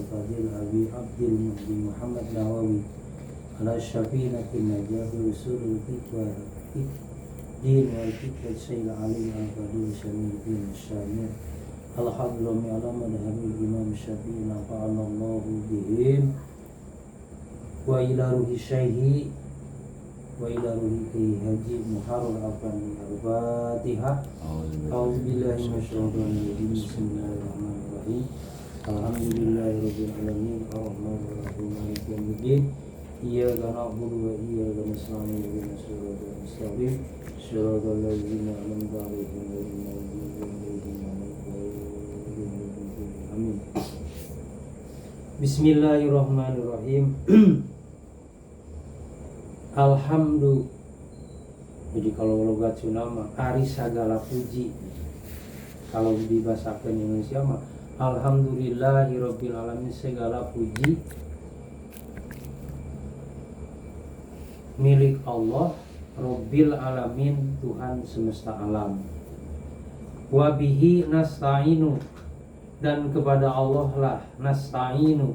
Fadil Abi Abdul Muhdi Muhammad Nawawi ala syafinatin najah usulul fiqh din wal fiqh Sayyid Ali al-Fadil Syamiddin Syamir al-Hadrami ala madhabil Imam Syafi'i nafa'anallahu bihim wa ila ruhi syaihi wa ila ruhi Haji Muharrar Afandi al-Fatihah. A'udzubillahi minasyaitonir rajim. Bismillahirrahmanirrahim. Alhamdulillahirabbil alamin arrahmanir rahim maliki yaumiddin. Iyyaka na'budu wa iyyaka nasta'in ihdinas siratal mustaqim siratal ladzina an'amta 'alaihim ghairil maghdubi 'alaihim waladdallin. Amin. Bismillahirrahmanirrahim. Alhamdulillah. Jadi kalau logat Sunda mah ari sagala puji. Kalau dibahasakan Indonesia mah alhamdulillahirabbil alamin, segala puji milik Allah Rabbil alamin, Tuhan semesta alam. Wa bihi nasta'inu, dan kepada Allah lah nasta'inu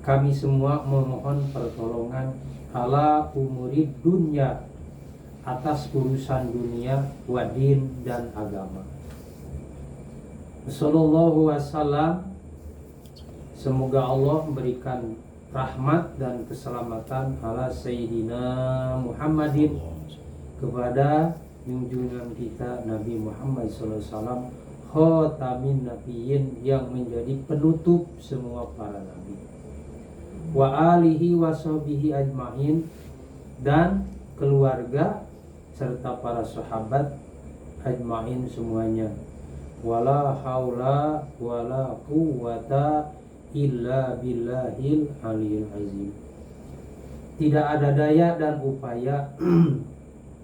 kami semua memohon pertolongan ala umuri dunya, atas urusan dunia, wadin dan agama. Sallallahu wasallam, semoga Allah memberikan rahmat dan keselamatan ala Sayyidina Muhammadin, kepada junjungan kita Nabi Muhammad SAW, khatamin nabiyyin, yang menjadi penutup semua para nabi, wa alihi wa sahbihi ajmain, dan keluarga serta para sahabat ajmain semuanya. Wala haula wala quwwata illa billahil aliyil azim. Tidak ada daya dan upaya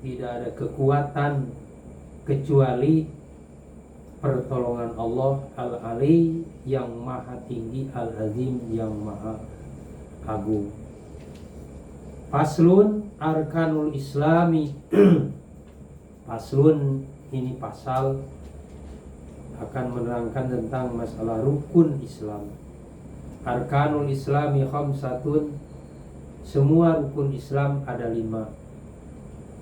tidak ada kekuatan kecuali pertolongan Allah al-ali, yang maha tinggi, al-azim, yang maha agung. Faslun arkanul islami. Faslun ini pasal akan menerangkan tentang masalah rukun Islam. Arkanul islami khamsatun, semua rukun Islam ada 5.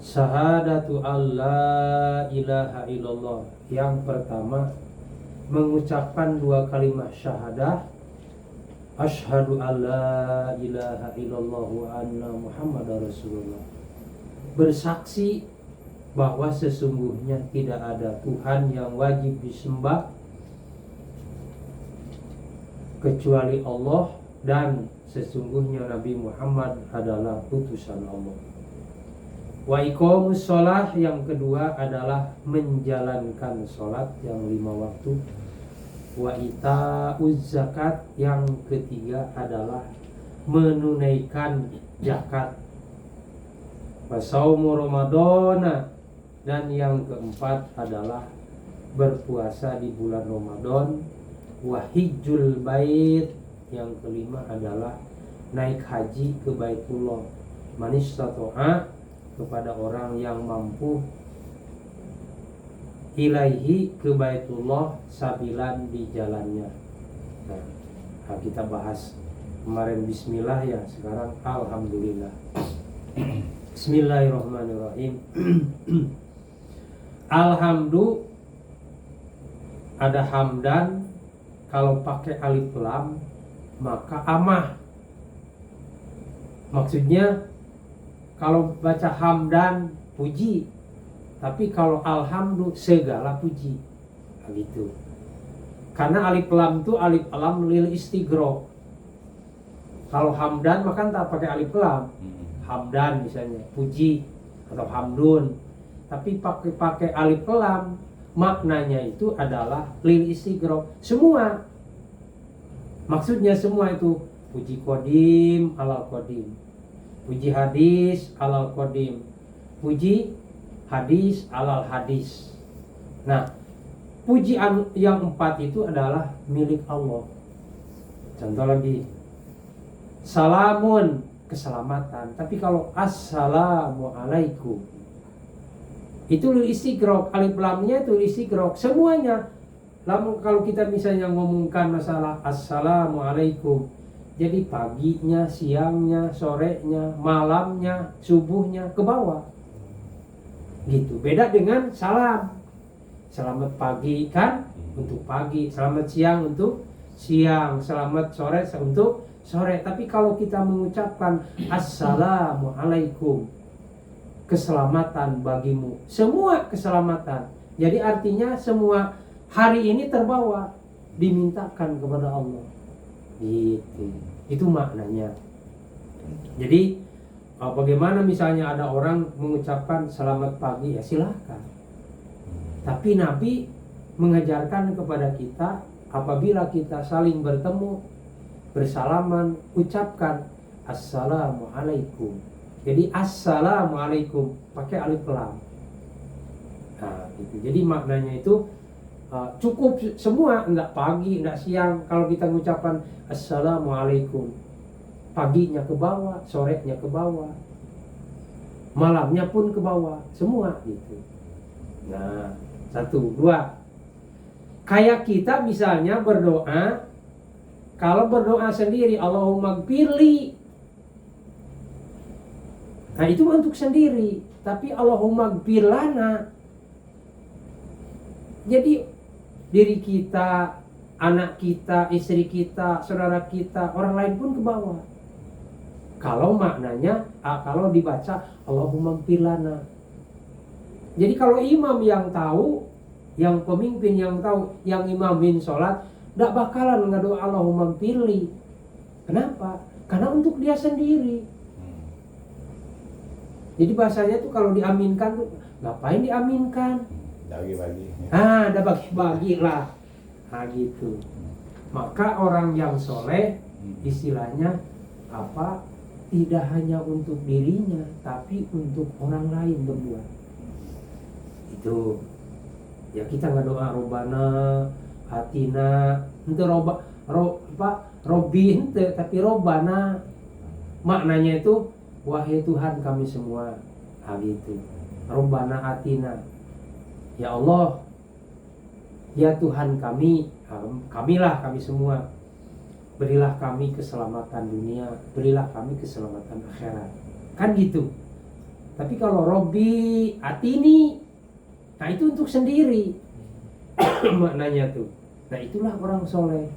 Syahadatu alla ilaha illallah, yang pertama mengucapkan 2 kalimat syahadah, asyhadu alla ilaha illallah wa anna muhammadar rasulullah, bersaksi bahwa sesungguhnya tidak ada Tuhan yang wajib disembah kecuali Allah, dan sesungguhnya Nabi Muhammad adalah utusan Allah. Wa iqamus shalah, yang kedua adalah menjalankan sholat yang 5 waktu. Wa ita'uz zakat, yang ketiga adalah menunaikan zakat. Wa shaumu ramadhana, dan yang keempat adalah berpuasa di bulan Ramadan. Wa hijjul bait, yang kelima adalah naik haji ke Baitullah. Manistata'a, kepada orang yang mampu, ilaihi, ke Baitullah, sabilan, di jalannya. Nah, kita bahas kemarin bismillah ya, sekarang alhamdulillah. Bismillahirrahmanirrahim. Alhamdu, ada hamdan, kalau pakai alif lam maka amah. Maksudnya kalau baca hamdan puji, tapi kalau alhamdu segala puji. Begitu. Karena alif lam itu alif lam lil istighraq. Kalau hamdan maka tak pakai alif lam. Hamdan misalnya puji atau hamdun. Tapi pakai alif lam, maknanya itu adalah lil istighraq, semua. Maksudnya semua itu puji qadim alal qadim, puji hadis alal qadim, puji hadis alal hadis. Nah, puji yang 4 itu adalah milik Allah. Contoh lagi, salamun, keselamatan. Tapi kalau assalamualaikum, itu lil istighraq, alif lamnya itu lil istighraq, semuanya. Lalu kalau kita misalnya ngomongkan masalah assalamualaikum, jadi paginya, siangnya, sorenya, malamnya, subuhnya ke bawah. Gitu. Beda dengan salam. Selamat pagi kan untuk pagi, selamat siang untuk siang, selamat sore untuk sore. Tapi kalau kita mengucapkan assalamualaikum, keselamatan bagimu, semua keselamatan. Jadi artinya semua hari ini terbawa, dimintakan kepada Allah. Gitu. Itu maknanya. Jadi bagaimana misalnya ada orang mengucapkan selamat pagi, ya silakan. Tapi Nabi mengajarkan kepada kita, apabila kita saling bertemu, bersalaman, ucapkan assalamualaikum. Jadi assalamualaikum pakai alif lam. Nah, gitu. Jadi maknanya itu cukup semua, enggak pagi, enggak siang. Kalau kita mengucapkan assalamualaikum, paginya ke bawah, sorenya ke bawah, malamnya pun ke bawah, semua gitu. Nah, 1, 2. Kayak kita misalnya berdoa, kalau berdoa sendiri Allahumma gfirli, nah itu untuk sendiri. Tapi Allahumma gfir lana, jadi diri kita, anak kita, istri kita, saudara kita, orang lain pun ke bawah. Kalau maknanya, kalau dibaca Allahumma gfir lana. Jadi kalau imam yang tahu, yang pemimpin yang tahu, yang imamin sholat, tidak bakalan ngedoa Allahumma gfirli. Kenapa? Karena untuk dia sendiri. Jadi bahasanya tuh kalau diaminkan tuh, ngapain diaminkan? Bagi-bagi. Ada bagi-bagi lah. Nah gitu. Maka orang yang soleh istilahnya apa? Tidak hanya untuk dirinya, tapi untuk orang lain berbuat. Itu. Ya kita nggak doa Robana, Atina, ente Robi ente, tapi Robana. Maknanya itu wahai Tuhan kami semua. Nah gitu. Robana Atina. Ya Allah, ya Tuhan kami, kamilah kami semua, berilah kami keselamatan dunia, berilah kami keselamatan akhirat. Kan gitu. Tapi kalau Robbi Atini, nah itu untuk sendiri. Maknanya tuh. Nah itulah orang soleh,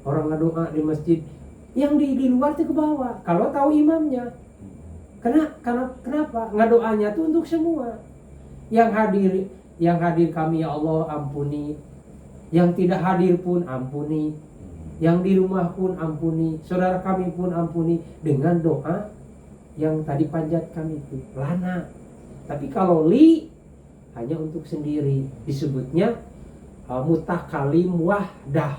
orang ngedoa di masjid. Yang di luar tuh ke bawah, kalau tahu imamnya. Kenapa? Ngedoanya tuh untuk semua. Yang hadir kami ya Allah ampuni, yang tidak hadir pun ampuni, yang di rumah pun ampuni, saudara kami pun ampuni, dengan doa yang tadi panjat kami itu lana. Tapi kalau li hanya untuk sendiri, disebutnya mutakalim wahdah.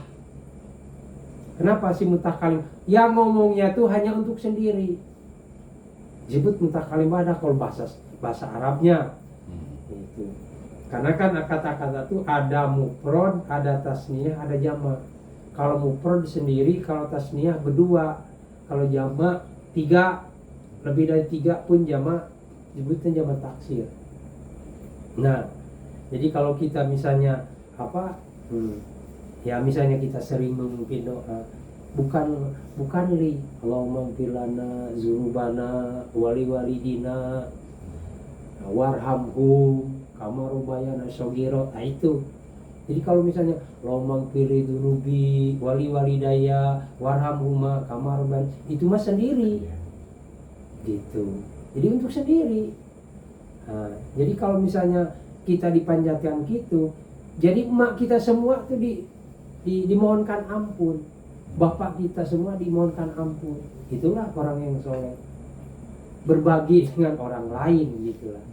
Kenapa sih mutakalim? Yang ngomongnya tuh hanya untuk sendiri, disebut mutakalim wahdah kalau bahasa Arabnya. Itu. Karena kan kata-kata itu ada mufrad, ada tasniyah, ada jamak. Kalau mufrad sendiri, kalau tasniyah berdua, kalau jamak 3, lebih dari 3 pun jamak, disebutnya jamak taksir. Nah, jadi kalau kita misalnya ya misalnya kita sering memimpin doa, bukan li Allahumma gfir lana dzunubana wali walidina warhamhum kama rubayana shogiro. Nah itu. Jadi kalau misalnya Allahumma gfirli dzunubi wali walidaya warhamhuma kama rubayana, itu mah sendiri. Gitu. Jadi untuk sendiri. Nah, jadi kalau misalnya kita dipanjatkan gitu, jadi emak kita semua tuh dimohonkan ampun, bapak kita semua dimohonkan ampun. Itulah orang yang soleh, berbagi dengan orang lain gitulah.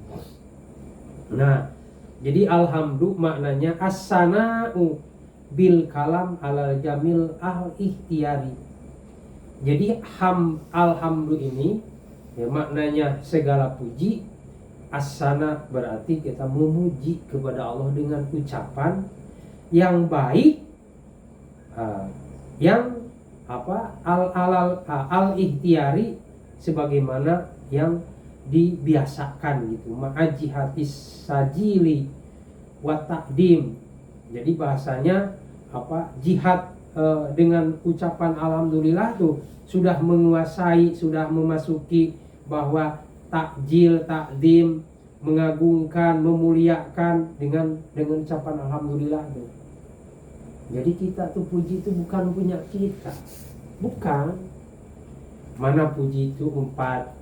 Nah, jadi alhamdulillah maknanya as-sana'u bil kalam alal jamil al ikhtiyari. Jadi alhamdulillah ini ya maknanya segala puji. As-sana berarti kita memuji kepada Allah dengan ucapan yang baik, yang al-ikhtiyari, sebagaimana yang dibiasakan gitu, ma'aji hatis sajili wa taqdim. Jadi bahasanya jihad dengan ucapan alhamdulillah tuh sudah menguasai, sudah memasuki bahwa takjil, takdim, mengagungkan, memuliakan dengan ucapan alhamdulillah tuh. Jadi kita tuh puji itu bukan punya kita, bukan. Mana puji itu 4.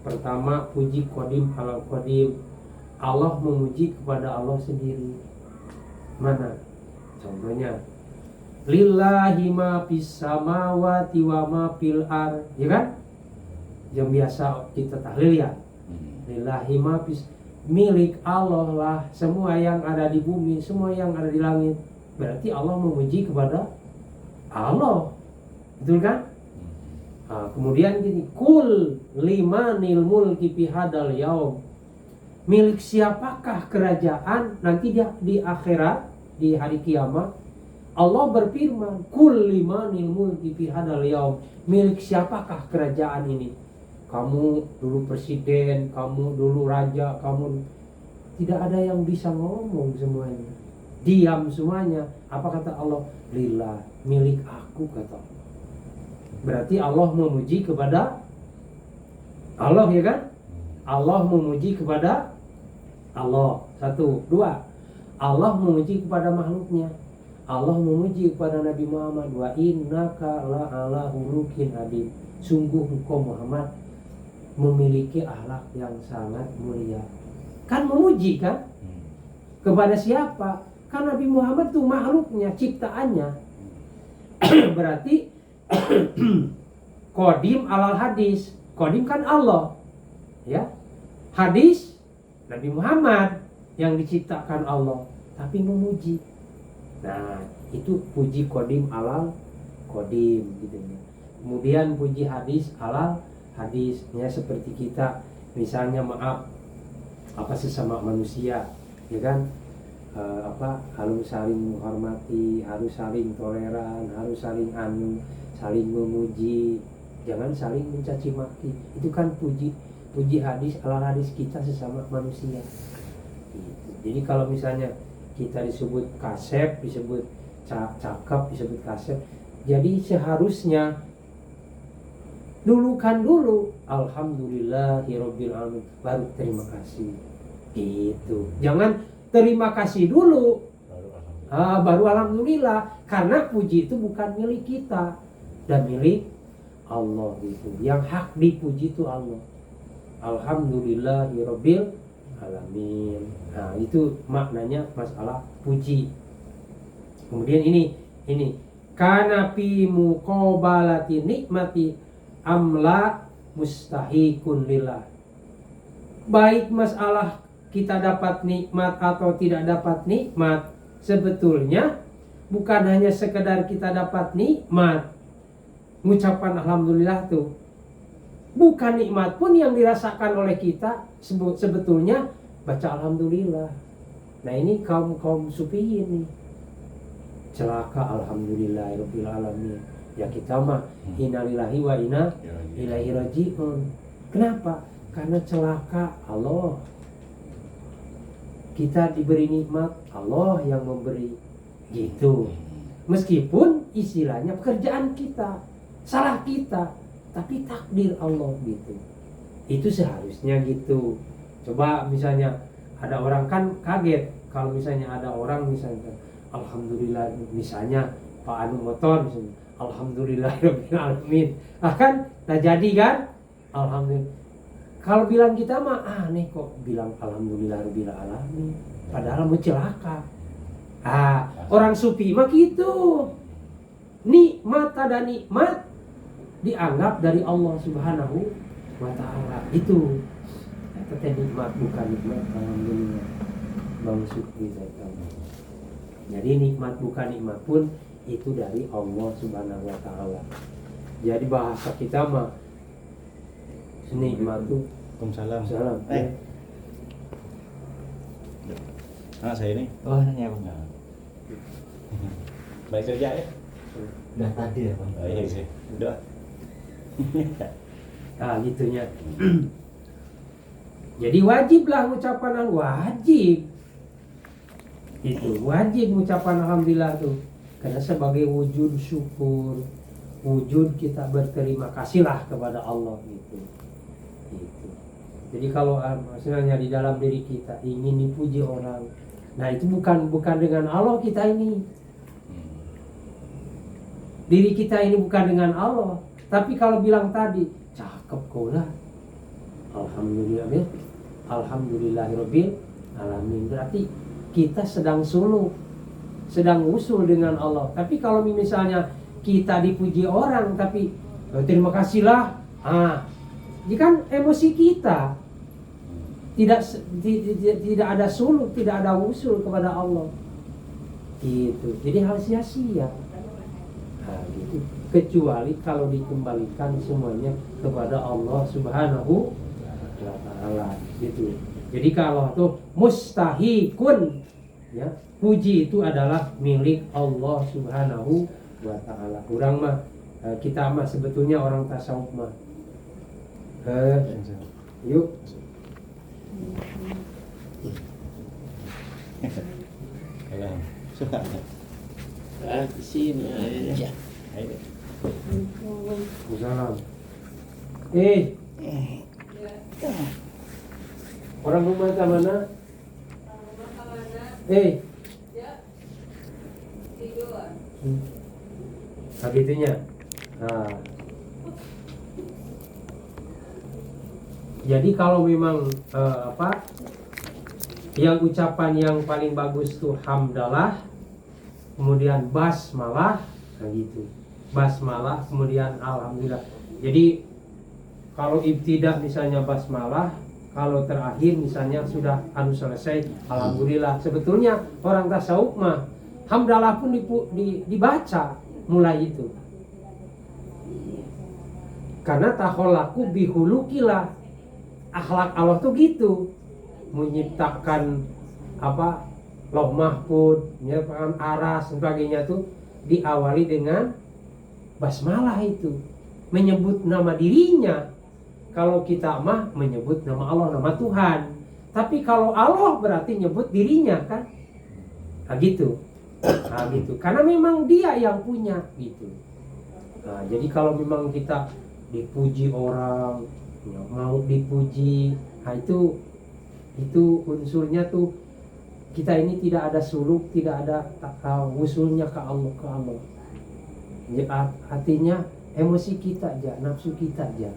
Pertama, puji qadim alal qadim. Allah memuji kepada Allah sendiri. Mana? Contohnya, lillahi ma fis samawati wa ma fil ard, ya kan? Yang biasa kita tahlil ya. Lillahi ma fis, milik Allah lah semua yang ada di bumi, semua yang ada di langit. Berarti Allah memuji kepada Allah. Betul kan? Nah, kemudian gini, kul limanil mulki fi hadal yaum. Milik siapakah kerajaan nanti di akhirat, di hari kiamat? Allah berfirman, kul limanil mulki fi hadal yaum. Milik siapakah kerajaan ini? Kamu dulu presiden, kamu dulu raja, kamu, tidak ada yang bisa ngomong semuanya. Diam semuanya. Apa kata Allah? Lillah, milik aku, kata Allah. Berarti Allah memuji kepada Allah, ya kan? Allah memuji kepada Allah. 1, 2. Allah memuji kepada makhluknya. Allah memuji kepada Nabi Muhammad, wa innaka la'ala hulukin adim. Sungguh engkau Muhammad memiliki akhlak yang sangat mulia. Kan memuji kan? Kepada siapa? Kan Nabi Muhammad itu makhluknya, ciptaannya. Berarti qadim alal hadis. Qadim kan Allah, ya. Hadis Nabi Muhammad yang diciptakan Allah, tapi memuji. Nah, itu puji qadim alal qadim gitu ya. Kemudian puji hadis alal hadis, ya, seperti kita misalnya maaf sesama manusia, ya kan? Harus saling menghormati, harus saling toleran, harus saling saling memuji, jangan saling mencaci maki. Itu kan puji hadis ala hadis kita sesama manusia. Jadi kalau misalnya kita disebut kasep, disebut cakep, disebut kasep, jadi seharusnya dulu alhamdulillahirabbil alamin, baru terima kasih. Gitu. Jangan terima kasih dulu, baru alhamdulillah. Karena puji itu bukan milik kita dan milik Allah gitu. Yang hak dipuji itu Allah. Alhamdulillahirabbil alamin. Nah, itu maknanya masalah puji. Kemudian ini kana fi muqabalati nikmati amla mustahiqun lillah. Baik masalah kita dapat nikmat atau tidak dapat nikmat, sebetulnya bukan hanya sekedar kita dapat nikmat, ngucapan alhamdulillah tuh, bukan nikmat pun yang dirasakan oleh kita, sebetulnya baca alhamdulillah. Nah, ini kaum sufiyin nih, celaka alhamdulillahirabbil alamin. Ya kita mah innalillahi wa inna ilaihi rajiun. Kenapa? Karena celaka Allah. Kita diberi nikmat, Allah yang memberi, gitu. Meskipun istilahnya pekerjaan kita, salah kita, tapi takdir Allah, gitu. Itu seharusnya gitu. Coba misalnya ada orang kan kaget kalau misalnya ada orang misalnya alhamdulillah, misalnya Pak Anu motor misalnya alhamdulillahirabbil alamin. Kan nah jadi kan alhamdulillah. Kalau bilang kita mah aneh kok bilang alhamdulillahirabbil alamin, padahal mau celaka. Orang sufi mah gitu. Nikmat ada nikmat dianggap dari Allah Subhanahu wa taala. Itu kata nikmat bukan nikmat, alhamdulillah. Bang Sufi saya. Jadi nikmat bukan nikmat pun itu dari Allah Subhanahu wa taala. Jadi bahasa kita mah nikmat tuh. Waalaikumsalam. Saya ini. Oh, nanya Bang. Baik kerja ya? Udah tadi ya Bang. Oh, iya sih. Udah. Gitunya. Jadi wajiblah ucapan wajib. Itu wajib ucapan alhamdulillah tuh. Karena sebagai wujud syukur, wujud kita berterima kasihlah kepada Allah gitu. Gitu. Jadi kalau maksudnya di dalam diri kita ingin dipuji orang, nah itu bukan dengan Allah kita ini. Diri kita ini bukan dengan Allah. Tapi kalau bilang tadi, cakep kau lah. Alhamdulillah, alhamdulillahirabbil alamin. Berarti kita sedang suluk, sedang usul dengan Allah. Tapi kalau misalnya kita dipuji orang, tapi terima kasihlah, ini kan emosi kita. Tidak ada suluk, tidak ada usul kepada Allah. Gitu. Jadi hal sia-sia. Nah, gitu. Kecuali kalau dikembalikan semuanya kepada Allah Subhanahu wa Ta'ala gitu. Jadi kalau tuh mustahikun, ya, puji itu adalah milik Allah Subhanahu wa Ta'ala. Kurang mah kita mah sebetulnya orang tasawuf mah. Yuk. Di sini aja. Salam. Orang rumah ke mana? Begitunya. Nah. Jadi kalau memang yang ucapan yang paling bagus tuh hamdalah, kemudian basmalah, nah gitu. Basmalah, kemudian alhamdulillah. Jadi kalau ibtidah misalnya basmalah, kalau terakhir misalnya sudah selesai alhamdulillah. Sebetulnya orang tasawuf mah hamdalah pun dibaca mulai itu. Karena takholaku bihulukilah, akhlak Allah tuh gitu, menciptakan lauh mahfud, menyebabkan aras sebagainya tuh diawali dengan basmalah itu, menyebut nama dirinya. Kalau kita mah menyebut nama Allah, nama Tuhan. Tapi kalau Allah berarti nyebut dirinya kan, gitu. Gitu. Karena memang Dia yang punya gitu. Nah, jadi kalau memang kita dipuji orang, mau dipuji, nah itu unsurnya tuh kita ini tidak ada suluk, tidak ada usulnya ke Allah. Artinya emosi kita aja, nafsu kita aja.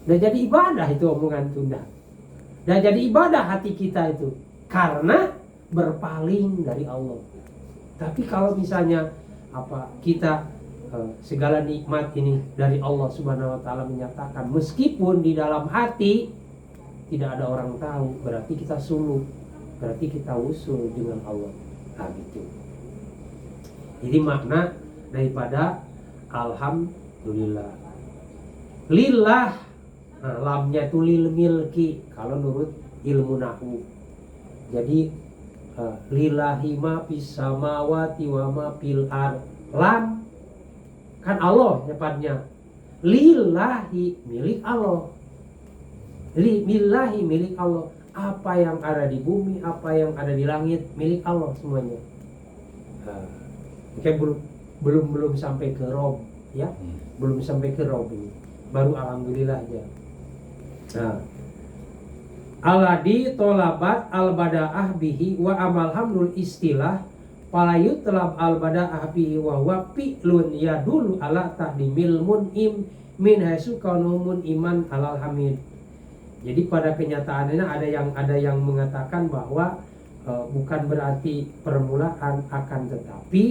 Dan jadi ibadah itu omongan tunda. Dan jadi ibadah hati kita itu karena berpaling dari Allah. Tapi kalau misalnya kita segala nikmat ini dari Allah Subhanahu wa Ta'ala menyatakan, meskipun di dalam hati tidak ada orang tahu, berarti kita suluk, berarti kita usul dengan Allah. Nah gitu. Jadi makna daripada alhamdulillah. Lillah, nah, lamnya itu lil milki kalau menurut ilmu nahwu. Jadi lillahi ma fis samawati wa ma fil ard. Lam kan Allah depannya. Lillahi milik Allah. Lillahi milik Allah. Apa yang ada di bumi, apa yang ada di langit milik Allah semuanya. Belum sampai ke Rob, ya. Belum sampai ke Rob ini. Baru alhamdulillah aja. Nah, aladi tolabat al-bada'ah bihi wa amal hamdul istilah palayut telab al-bada'ah bihi wa huwa fi'lun yadulu ala tahdimil mun'im min haisu kaunumun iman alal hamid. Jadi pada kenyataannya ada yang mengatakan bahwa bukan berarti permulaan, akan tetapi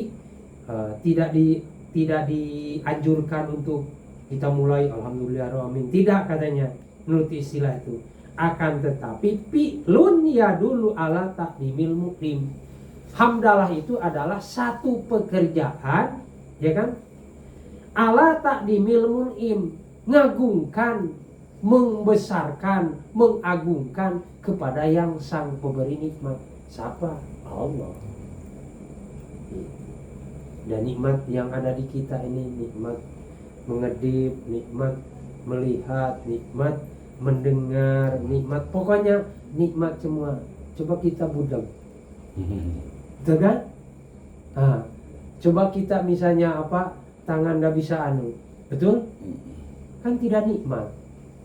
tidak dianjurkan untuk kita mulai alhamdulillahirrahmanirrahim. Tidak, katanya menurut istilah itu. Akan tetapi fi'lun yadulu ala takdimil mu'lim. Hamdalah itu adalah satu pekerjaan, ya kan? Ala takdimil mu'lim, ngagungkan, membesarkan, mengagungkan kepada yang sang pemberi nikmat. Siapa? Allah. Dan nikmat yang ada di kita ini, nikmat mengedip, nikmat melihat, nikmat mendengar, nikmat, pokoknya nikmat semua. Coba kita budek, betul kan? Coba kita misalnya apa, tangan nggak bisa anu, betul? Kan tidak nikmat,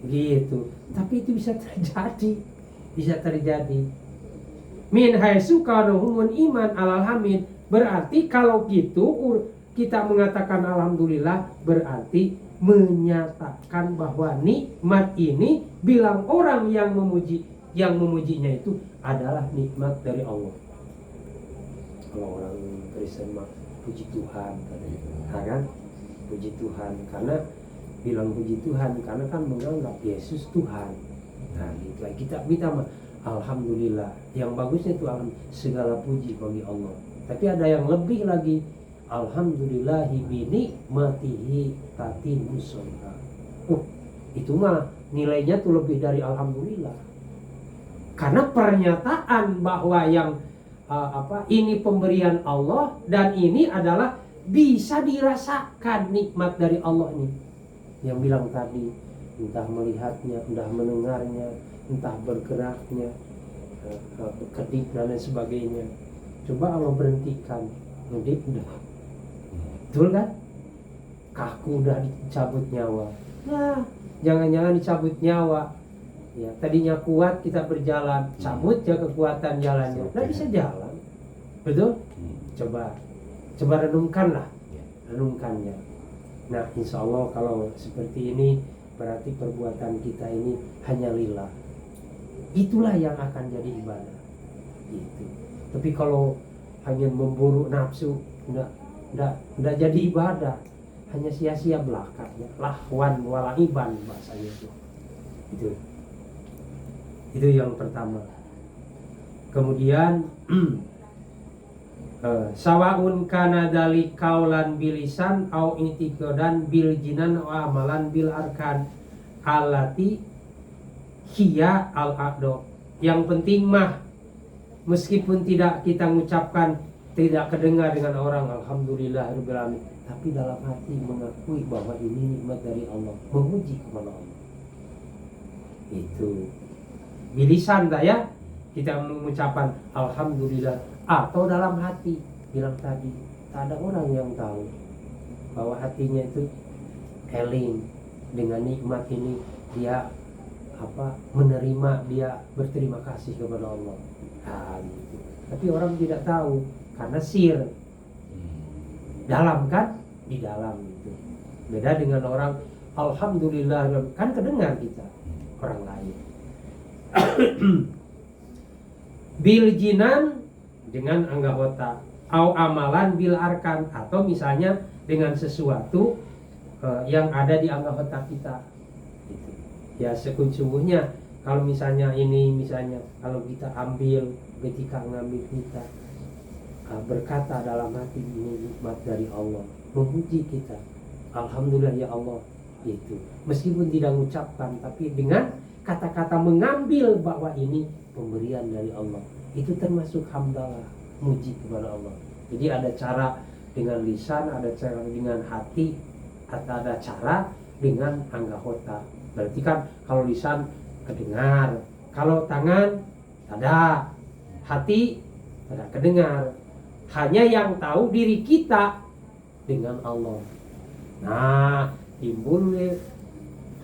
gitu. Tapi itu bisa terjadi. Min haitsu kaunuhum iman alal hamid, berarti kalau gitu kita mengatakan alhamdulillah berarti menyatakan bahwa nikmat ini bilang orang yang memujinya itu adalah nikmat dari Allah. Kalau orang Kristen mah puji Tuhan kan? Puji Tuhan karena bilang puji Tuhan karena kan menganggap Yesus Tuhan. Nah, gitu. Kita mah alhamdulillah. Yang bagusnya itu segala puji bagi Allah. Tapi ada yang lebih lagi, alhamdulillahi bi nikmatihi tatimmu sholihat. Itu mah nilainya tuh lebih dari alhamdulillah. Karena pernyataan bahwa yang ini pemberian Allah dan ini adalah bisa dirasakan nikmat dari Allah ini. Yang bilang tadi, entah melihatnya, entah mendengarnya, entah bergeraknya, kedip dan lain sebagainya. Coba Allah berhentikan, ngedip udah, betul kan? Kaku udah dicabut nyawa. Nah, jangan-jangan dicabut nyawa. Ya, tadinya kuat kita berjalan, cabut ya kekuatan jalannya, nggak bisa jalan, betul? Coba renungkanlah, renungkannya. Nah, insya Allah kalau seperti ini berarti perbuatan kita ini hanya lillah. Itulah yang akan jadi ibadah. Gitu. Tapi kalau hanya memburu nafsu, enggak jadi ibadah, hanya sia-sia belakangnya. Lahwan walaiban bahasanya itu. Itu yang pertama. Kemudian sawaun kana dali kaulan bilisan au i'tiqadan bil jinan wa amalan bil arkan allati hiya al aqdo. Yang penting mah meskipun tidak kita mengucapkan, tidak kedengar dengan orang alhamdulillahirabbil alamin, tapi dalam hati mengakui bahwa ini nikmat dari Allah, memuji kepada Allah. Itu bilisan tak ya, kita mengucapkan alhamdulillah, atau dalam hati bilang tadi, tak ada orang yang tahu bahwa hatinya itu eling dengan nikmat ini, dia menerima, dia berterima kasih kepada Allah. Nah, gitu. Tapi orang tidak tahu karena sir dalam kan, di dalam itu beda dengan orang alhamdulillah kan kedengar kita orang lain. Bil jinan dengan anggota, au amalan bil arkan, atau misalnya dengan sesuatu yang ada di anggota kita. Gitu. Ya sesungguhnya kalau misalnya kalau kita ambil, ketika ngambil kita berkata dalam hati ini nikmat dari Allah, memuji kita, alhamdulillah ya Allah, itu meskipun tidak mengucapkan, tapi dengan kata-kata mengambil bahwa ini pemberian dari Allah, itu termasuk hamdalah, muji kepada Allah. Jadi ada cara dengan lisan, ada cara dengan hati, atau ada cara dengan anggota. Berarti kan kalau lisan kedengar, kalau tangan ada, hati tidak kedengar. Hanya yang tahu diri kita dengan Allah. Nah, timbul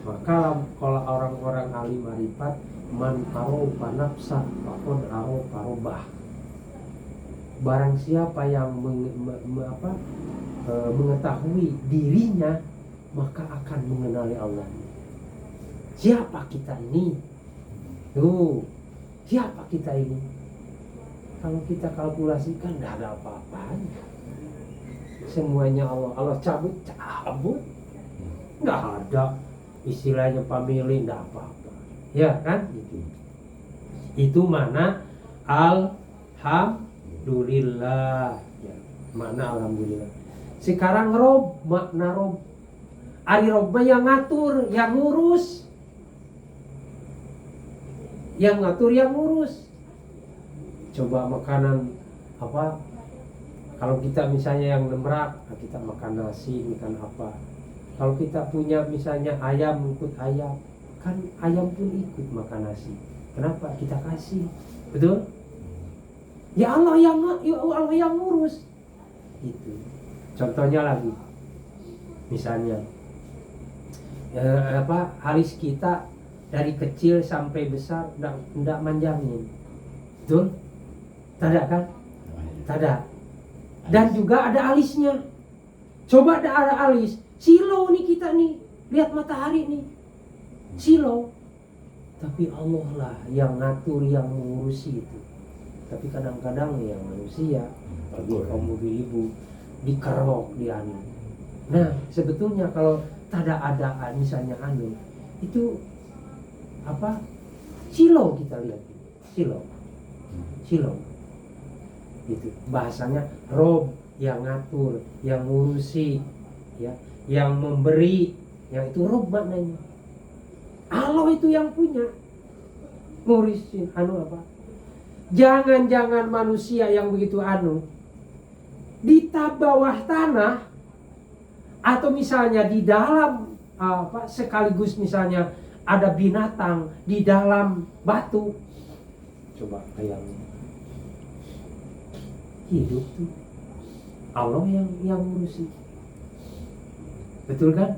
maka kalau orang-orang alim marifat, man arofa nafsa faqad arofa rabbah. Barang siapa yang mengetahui dirinya, maka akan mengenali Allah. Siapa kita ini? Siapa kita ini? Kalau kita kalkulasikan tidak ada apa-apanya. Semuanya Allah cabut, nggak ada istilahnya pamilih, nggak apa-apa, ya kan? Itu mana alhamdulillah, ya, makna alhamdulillah. Sekarang rob, makna rob, ari rob yang ngatur, yang ngurus, yang ngatur, yang ngurus. Coba makanan kalau kita misalnya yang nemrak, kita makan nasi, makan apa. Kalau kita punya misalnya ayam, ikut ayam, kan ayam pun ikut makan nasi. Kenapa? Kita kasih, betul? Ya Allah yang ngurus. Itu. Contohnya lagi, misalnya alis kita dari kecil sampai besar tidak manjangin, betul? Tidak kan? Tidak. Dan juga ada alisnya. Coba ada alis, silau nih kita nih, lihat matahari nih, silau. Tapi Allah lah yang ngatur, yang mengurusi itu. Tapi kadang-kadang yang manusia, bagi kaum ibu dikerok di anu. Nah sebetulnya kalau tidak ada misalnya anu itu apa, silau, kita lihat silau gitu bahasanya. Rob yang ngatur, yang ngurusi, ya, yang memberi, yang itu Rob maknanya. Allah itu yang punya, ngurusin anu apa. Jangan manusia yang begitu anu di bawah tanah atau misalnya di dalam sekaligus misalnya ada binatang di dalam batu. Coba bayangin, hidup tuh Allah yang ngurusi, betul kan?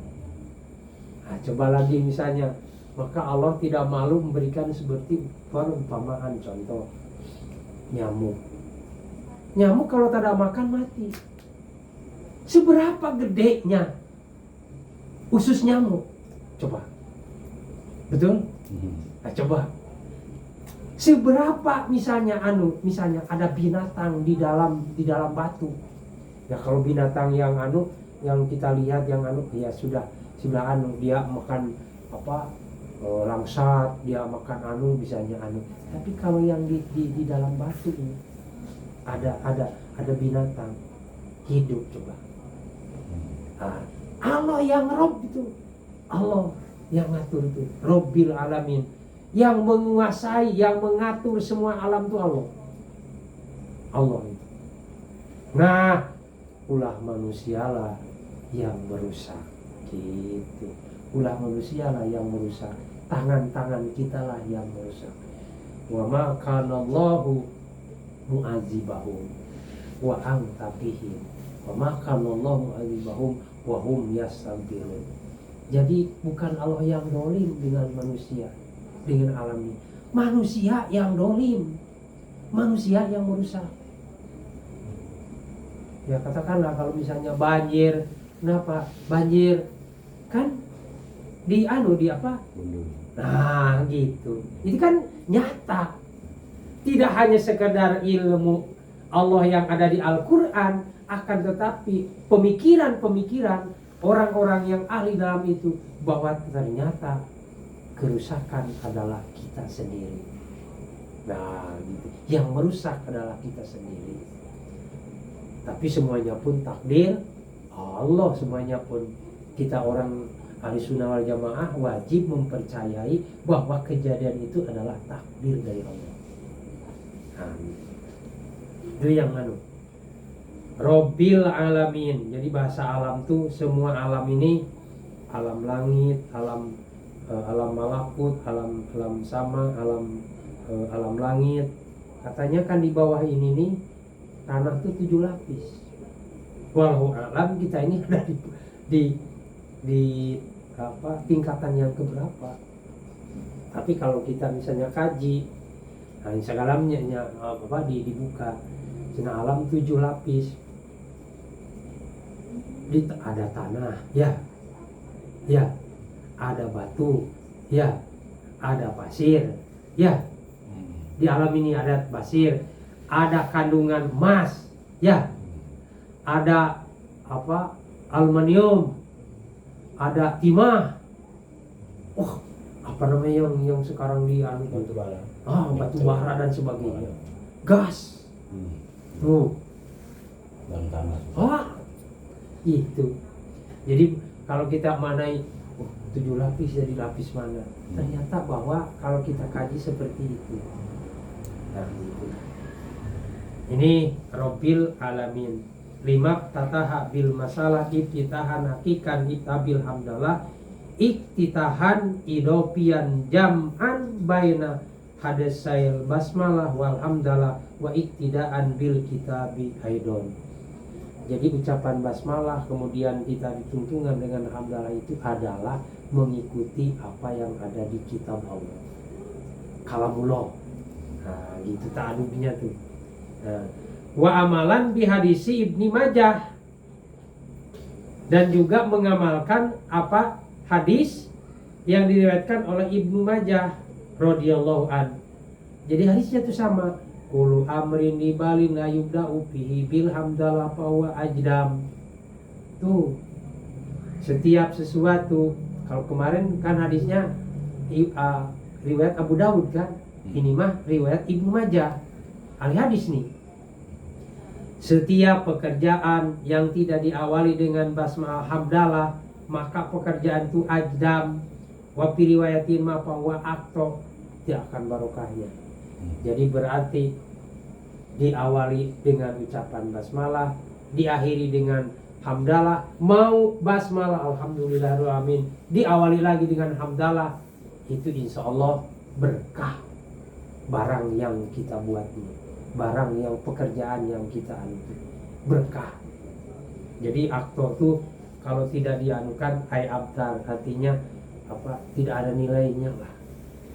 Nah, coba lagi misalnya, maka Allah tidak malu memberikan seperti perumpamaan, contoh nyamuk kalau tidak makan mati. Seberapa gedenya usus nyamuk, coba, betul? Nah, coba seberapa misalnya ada binatang di dalam batu. Ya kalau binatang yang yang kita lihat yang ya sudah dia makan langsat, dia makan misalnya. Tapi kalau yang di dalam batu ini ada binatang hidup, coba. Nah, Allah yang Rob itu, Allah yang ngatur itu, Robbil Alamin, yang menguasai, yang mengatur semua alam itu Allah itu. Nah, ulah manusialah yang merusak gitu. Ulah manusialah yang merusak, tangan-tangan kita lah yang merusak. Wa ma kana Allahu mu'adzibahum wa anta fihim wa ma kana Allahu mu'adzibahum wa hum yastaghfirun. Jadi bukan Allah yang dolim dengan manusia, dengan alam ini. Manusia yang dolim, manusia yang merusak. Ya katakanlah kalau misalnya banjir, kenapa banjir? Kan di apa? Nah gitu. Itu kan nyata. Tidak hanya sekedar ilmu Allah yang ada di Al-Quran, akan tetapi pemikiran orang-orang yang ahli dalam itu, bahwa ternyata kerusakan adalah kita sendiri. Nah gitu. Yang merusak adalah kita sendiri. Tapi semuanya pun takdir Allah, semuanya pun kita orang ahli sunnah wal jamaah wajib mempercayai bahwa kejadian itu adalah takdir dari Allah. Nah, itu yang Robbil Alamin. Jadi bahasa alam tuh semua alam ini, alam langit, alam malakut, alam sama, alam langit. Katanya kan di bawah ini nih tanah tuh 7 lapis. Walau alam kita ini ada di tingkatan yang keberapa. Tapi kalau kita misalnya kaji, nah segalamnya dibuka. Cina alam 7 lapis. Ada tanah, ya, ada batu, ya, ada pasir, ya. Di alam ini ada pasir, ada kandungan emas, ya, ada aluminium, ada timah. Apa namanya yang sekarang di batu bara, batu bara dan sebagainya, gas, tuh, dan tanah. Itu. Jadi kalau kita manai 7 lapis jadi lapis mana? Ternyata bahwa kalau kita kaji seperti itu. Nah, gitu. Ini Robbil Alamin. 5 tataha bil masalah iftitahan hakikan itabil hamdalah iftitahan idopian jam'an baina hadasail basmalah wal hamdalah wa iktidaan bil kitabi aidon. Jadi ucapan basmalah kemudian kita dituntungan dengan hamdalah itu adalah mengikuti apa yang ada di kitab Allah, kalamullah. Nah, gitu ta'adubnya tuh. Nah, wa amalan bihadisi Ibni Majah, dan juga mengamalkan apa hadis yang diriwayatkan oleh Ibnu Majah radhiyallahu an. Jadi hadisnya itu sama. Kullu amrin nibalin la yubda'u bihi bil hamdalah fa huwa ajdam. Tuh. Setiap sesuatu, kalau kemarin kan hadisnya riwayat Abu Daud kan. Ini mah riwayat Ibnu Majah. Ahli hadis nih. Setiap pekerjaan yang tidak diawali dengan basmalah hamdalah, maka pekerjaan itu ajdam. Wa fi riwayatin ma fa huwa aqta, tidak akan barokahnya. Jadi berarti diawali dengan ucapan basmalah, diakhiri dengan hamdalah, mau basmalah alhamdulillahirabbil alamin, diawali lagi dengan hamdalah, itu insya Allah berkah barang yang kita buat ini, barang yang pekerjaan yang kita anu berkah. Jadi aktor tuh kalau tidak dianukan ay abtar, artinya apa, tidak ada nilainya lah,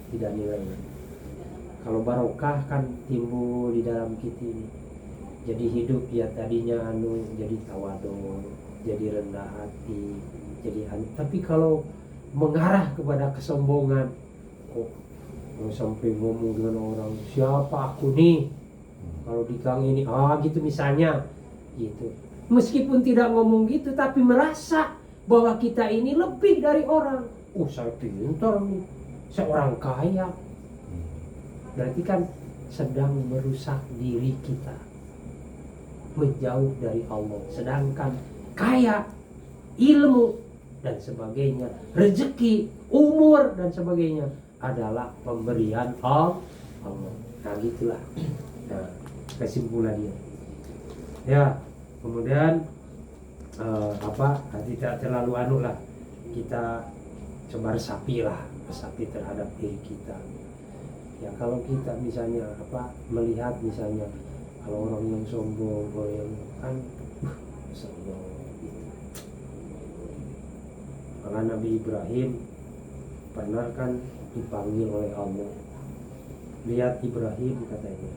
tidak nilainya. Kalau barokah kan timbul di dalam kita ini. Jadi hidup ya tadinya jadi tawadhu, jadi rendah hati, jadi tapi kalau mengarah kepada kesombongan, kok sampai ngomong dengan orang, siapa aku nih kalau di gang ini, gitu misalnya gitu. Meskipun tidak ngomong gitu, tapi merasa bahwa kita ini lebih dari orang. Saya pintar nih, saya orang kaya. Berarti kan sedang merusak diri kita, menjauh dari Allah. Sedangkan kaya, ilmu dan sebagainya, rezeki, umur dan sebagainya adalah pemberian Allah. Nah gitulah. Nah, kesimpulannya. Ya, kemudian tidak terlalu lah, kita coba resapi terhadap diri kita. Ya kalau kita misalnya melihat misalnya kalau orang yang sombong, orang yang kan sombong gitu. Maka Nabi Ibrahim pernah kan dipanggil oleh Allah. Lihat Ibrahim, katanya,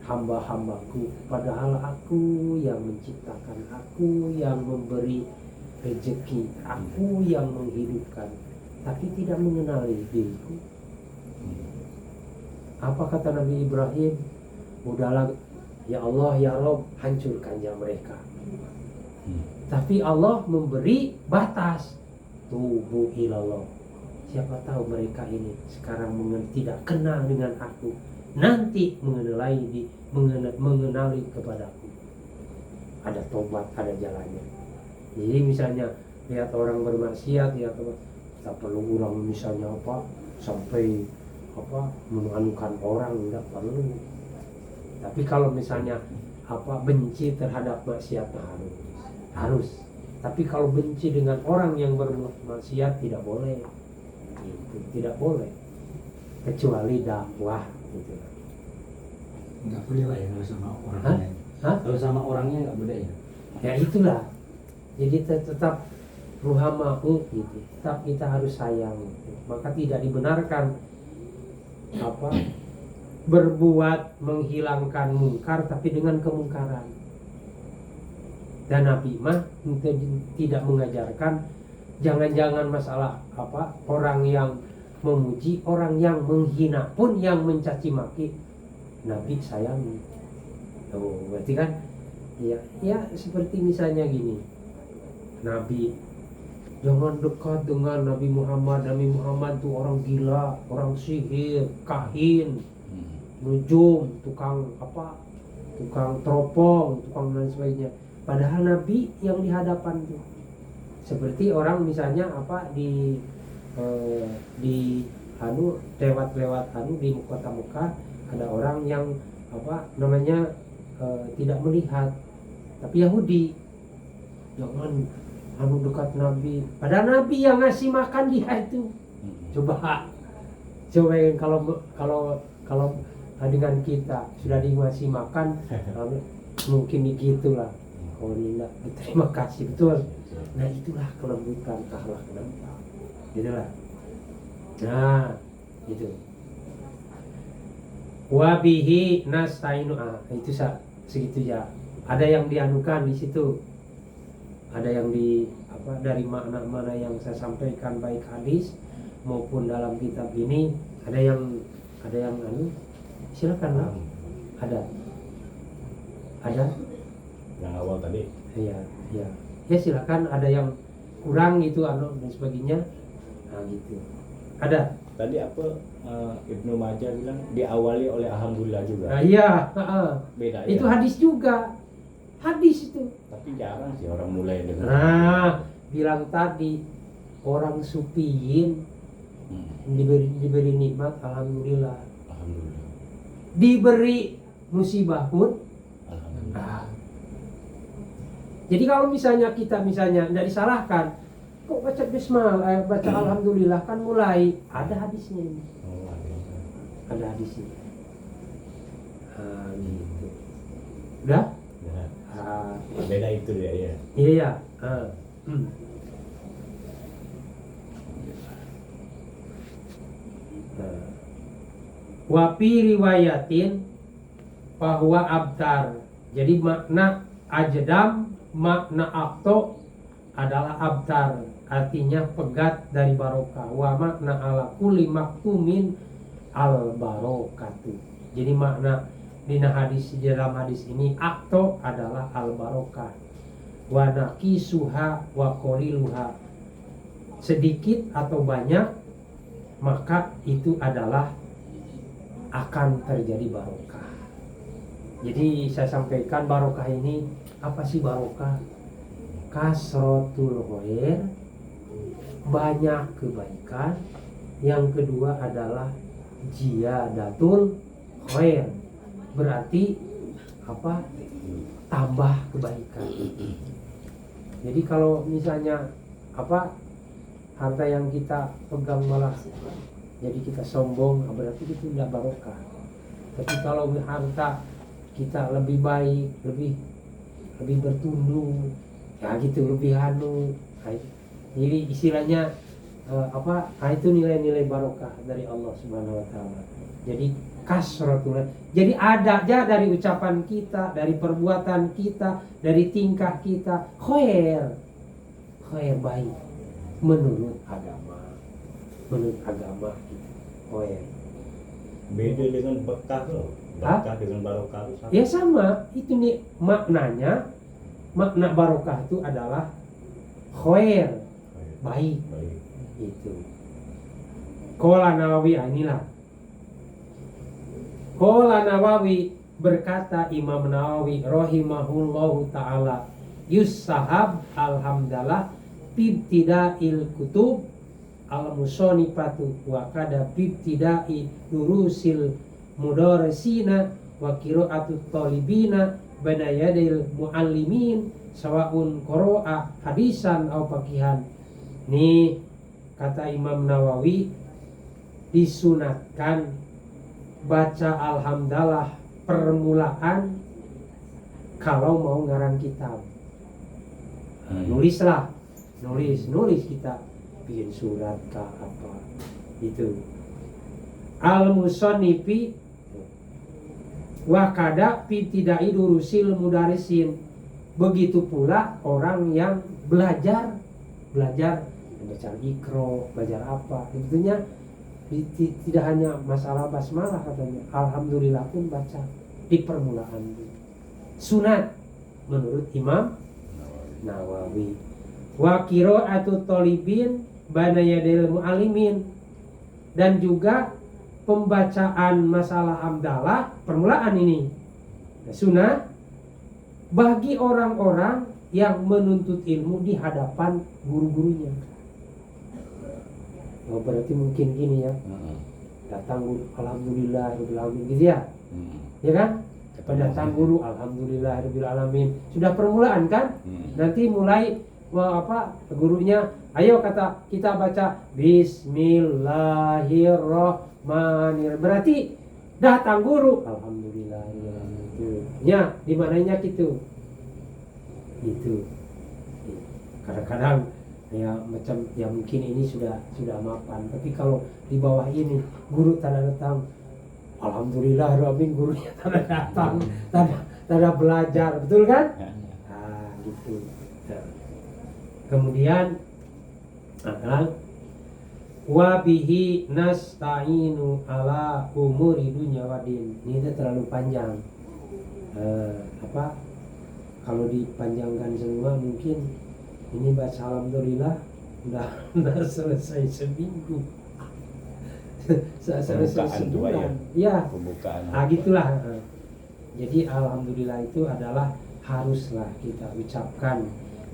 hamba-hambaku, padahal aku yang menciptakan, aku yang memberi rezeki, aku yang menghidupkan, tapi tidak mengenali diriku. Apa kata Nabi Ibrahim? Udahlah ya Allah ya Rob, hancurkannya mereka. Tapi Allah memberi batas, tubu ilallah. Siapa tahu mereka ini sekarang tidak kenal dengan aku, nanti mengenali kepadaku. Ada tobat, ada jalannya. Jadi misalnya lihat orang bermaksiat, ya tak perlu orang misalnya sampai menganukan orang, tidak perlu. Tapi kalau misalnya benci terhadap maksiat harus. Tapi kalau benci dengan orang yang bermaksiat tidak boleh. Itu tidak boleh. Kecuali dakwah gitu. Nggak boleh lah ya kalau sama orangnya. Kalau sama orangnya nggak boleh ya. Ya itulah. Jadi tetap ruhamahu gitu. Tetap kita harus sayang gitu. Maka tidak dibenarkan berbuat menghilangkan mungkar tapi dengan kemungkaran. Dan Nabi mah tidak mengajarkan jangan-jangan masalah orang yang memuji, orang yang menghina pun, yang mencaci maki, Nabi sayangi. Berarti kan ya seperti misalnya gini, Nabi jangan dekat dengan Nabi Muhammad. Nabi Muhammad tuh orang gila, orang sihir, kahin, nujum, tukang teropong, tukang dan sebagainya. Padahal Nabi yang di hadapan tuh seperti orang misalnya di lewat di kota Mekah, ada orang yang tidak melihat, tapi Yahudi, jangan dekat Nabi, padahal Nabi yang ngasih makan dia itu. Coba kalau dengan kita sudah dikasih makan, mungkin begitulah. Alhamdulillah, terima kasih, betul. Nah itulah kelembutan akhlak Nabi. Gitulah. Nah, itu. Wabihi nasta'inu, itu segitu ya. Ada yang dianukan di situ. Ada yang dari makna-makna yang saya sampaikan baik hadis maupun dalam kitab ini ada yang silakan lah. Ada Yang awal tadi. ya silakan, ada yang kurang gitu dan sebagainya, nah gitu ada. Tadi apa Ibnu Majah bilang diawali oleh alhamdulillah juga. Nah, iya Beda itu ya. hadis juga, hadis itu. Tapi jarang sih orang mulai dengan. Nah bilang tadi orang supiin diberi nikmat alhamdulillah, Alhamdulillah. diberi musibah pun Alhamdulillah. Jadi kalau misalnya kita tidak disalahkan, kok baca bismillah, baca alhamdulillah kan mulai ada hadisnya ini. Oh, Ada hadisnya. Gitu. Udah? ya. Ah, Beda itu ya ya. iya ya. Wapi riwayatin bahwa abtar. Jadi makna ajdam, makna akto adalah abtar, artinya pegat dari barokah. Wa makna ala kulli maktumin al barokatu. Jadi makna dalam hadis ini akto adalah al barokah. Wa nakisuha wa qaliluha, sedikit atau banyak maka itu adalah akan terjadi barokah. Jadi saya sampaikan barokah ini apa sih barokah? Kasrotul khair, banyak kebaikan. Yang kedua adalah ziyadatul khair, berarti apa? Tambah kebaikan. Jadi kalau misalnya harta yang kita pegang malah jadi kita sombong, berarti itu tidak barokah. Tapi kalau harta kita lebih baik, lebih bertundung, ya gitu, lebih jadi istilahnya itu nilai-nilai barokah dari Allah Subhanahu wa taala. Jadi kasratul, jadi ada aja dari ucapan kita, dari perbuatan kita, dari tingkah kita khair baik menurut agama gitu. Khair. Beda dengan berkah loh. Berkah dengan barokah itu sama. Ya sama, itu nih maknanya. Makna barokah itu adalah khair, baik. Itu. Qala Nawawi, inilah. Qala Nawawi, berkata Imam Nawawi rahimahullahu taala, yusahab alhamdulillah bibtida'il kutub al-musonifatu wa kada bibtida'i durusil mudarisina wa qira'atut talibina baina yadil muallimin sawa'un qira'a hadisan au faqihan. Nih kata Imam Nawawi, disunatkan baca alhamdulillah permulaan kalau mau ngarang kitab. Nulis kita bikin surat kah apa itu. Al-musannifi wa kada pitidai durusil mudarisin, begitu pula orang yang belajar baca ikro, belajar apa, tentunya tidak hanya masalah basmalah katanya, alhamdulillah pun baca di permulaan. Sunat menurut Imam Nawawi. Wa qira'atut talibin baina yadil muallimin, dan juga pembacaan masalah hamdalah permulaan ini sunat bagi orang-orang yang menuntut ilmu di hadapan guru-gurunya. Oh, berarti mungkin gini ya, datang guru alhamdulillahirabbil alamin gitu ya. Ya kan? Datang guru alhamdulillahirabbil alamin, sudah permulaan kan? Nanti mulai gurunya, ayo kita baca bismillahirrahmanirrahim, berarti datang guru alhamdulillahirabbil alamin. Ya, dimananya gitu. Itu kadang-kadang ya macam ya mungkin ini sudah mapan, tapi kalau di bawah ini guru tanda datang, alhamdulillah Robin gurunya tanda datang, tanda belajar, betul kan? Gitu. Nah, kemudian wa bihi nasta'inu ala umuri dunya wadin. Ini itu terlalu panjang. Kalau dipanjangkan semua mungkin ini baca alhamdulillah udah selesai seminggu. Selesai sebulan. Ya. Pembukaan. Gitulah. Jadi alhamdulillah itu adalah haruslah kita ucapkan,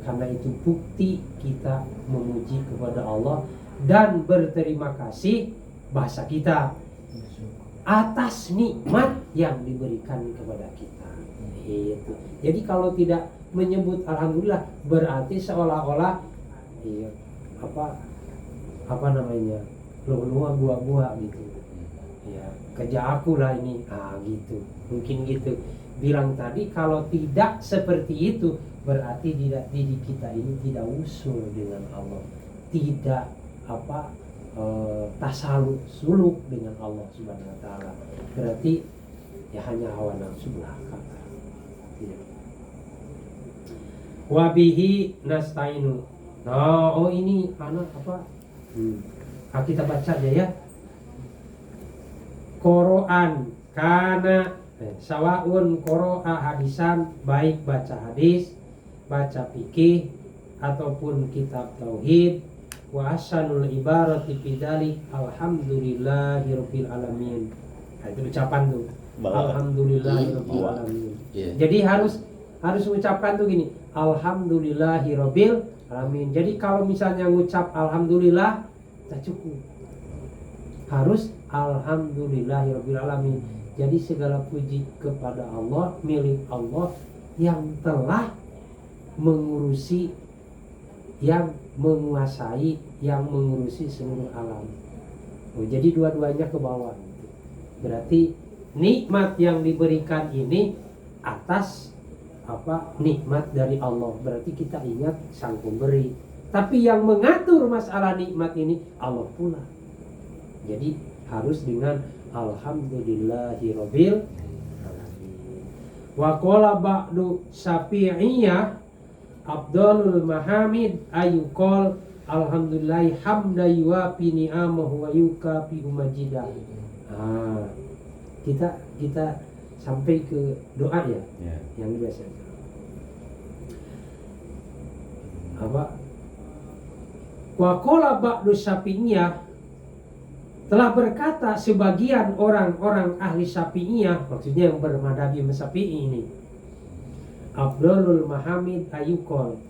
karena itu bukti kita memuji kepada Allah dan berterima kasih bahasa kita atas nikmat yang diberikan kepada kita. Itu. Jadi kalau tidak menyebut alhamdulillah berarti seolah-olah apa namanya, lu gua gitu. Ya, kerja aku lah ini. Gitu. Mungkin gitu. Bilang tadi kalau tidak seperti itu berarti diri kita ini tidak usul dengan Allah. Tidak tasaluk dengan Allah Subhanahu wa taala. Berarti ya hanya hawa nafsu belaka. Wabihi nasta'inu. Ini anak apa? Kita baca aja ya. Quran kana sawaun qoro'a hadisan, baik baca hadis, baca fikih ataupun kitab tauhid. Wa asanul ibarati bidzalik alhamdulillahirabbil alamin. Itu ucapan tuh. Alhamdulillahirabbil alamin. Jadi harus mengucapkan tuh gini, alhamdulillahirabbil alamin. Jadi kalau misalnya ngucap alhamdulillah tak cukup. Harus alhamdulillahirabbil alamin. Jadi segala puji kepada Allah, milik Allah yang telah mengurusi, yang menguasai, yang mengurusi seluruh alam. Jadi dua-duanya ke bawah. Berarti nikmat yang diberikan ini atas nikmat dari Allah. Berarti kita ingat sang pemberi. Tapi yang mengatur masalah nikmat ini Allah pula. Jadi harus dengan alhamdulillahirabbil alamin. Wa qala ba'du syafi'iyah afdalul mahamid ayuqal alhamdulillahi hamda yuwafi ni'amahu wa yukafi majidah. Kita sampai ke doa ya. Yang biasa. Wa qala ba'du syafi'iyah, telah berkata sebagian orang-orang ahli Syafi'iyah, maksudnya yang bermadhabi Syafi'i ini, afdalul mahamid ayuqal,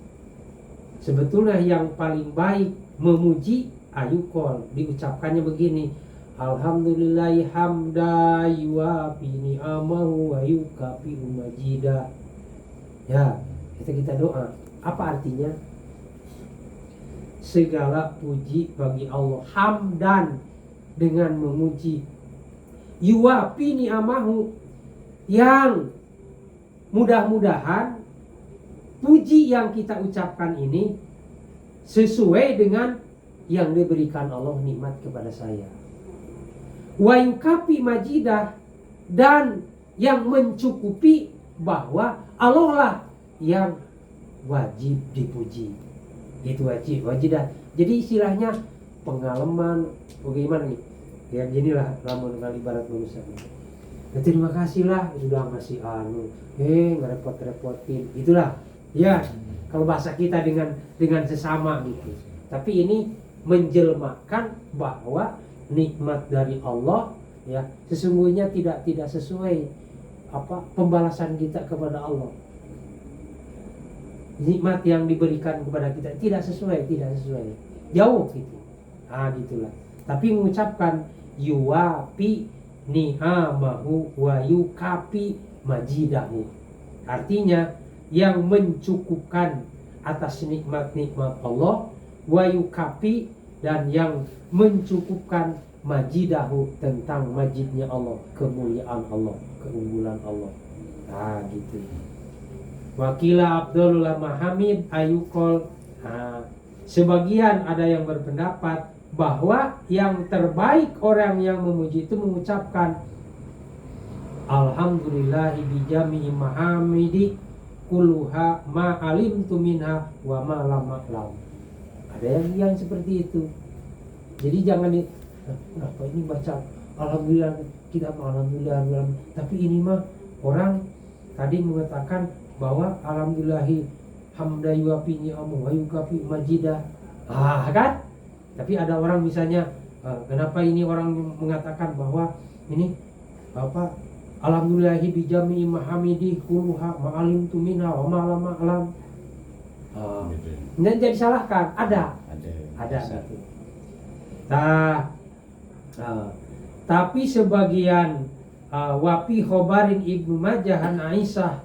sebetulnya yang paling baik memuji ayuqal, diucapkannya begini, alhamdulillahi hamda yuwafi ni'amahu wa yukafi majidah. Ya, kita doa. Apa artinya? Segala puji bagi Allah, hamdan, dengan memuji, yuwafi ni'amahu, yang mudah-mudahan puji yang kita ucapkan ini sesuai dengan yang diberikan Allah nikmat kepada saya. Wa yukafi majidah, dan yang mencukupi bahwa Allah lah yang wajib dipuji. Itu wajidah. Jadi istilahnya pengalaman bagaimana nih? Ya ginilah lamun kali ibarat manusia. Ya, terima kasih lah sudah ngasih nggak repot-repotin. Itulah ya kalau bahasa kita dengan sesama gitu. Tapi ini menjelmakan bahwa nikmat dari Allah ya sesungguhnya tidak sesuai pembalasan kita kepada Allah. Nikmat yang diberikan kepada kita tidak sesuai, jauh gitu. Gitulah. Tapi mengucapkan yuwafi ni'amahu wa yukafi majidahu, artinya yang mencukupkan atas nikmat-nikmat Allah, wa yukafi, dan yang mencukupkan majidahu, tentang majidnya Allah, kemuliaan Allah, keunggulan Allah. Gitu. Wakila Abdullah Mahamid ayukol. Nah, sebagian ada yang berpendapat bahwa yang terbaik orang yang memuji itu mengucapkan alhamdulillahi bijami'i mahamidi kulluha ma alimtu minha wa ma lam a'lam. Ada yang seperti itu. Jadi jangan kenapa ini baca alhamdulillah, kita alhamdulillah, tapi ini mah orang tadi mengatakan bahwa alhamdulillahi hamda yuafi ni'amu wa yukafi majidah. Kan? Tapi ada orang misalnya kenapa ini orang mengatakan bahwa ini apa alhamdulillahi bijami mahamidi kulluha ma'alim tumina wa ma'alam ma'alam. Dan jadi salahkan ada gitu. Tapi sebagian wafi khobarin Ibnu Majah an Aisyah.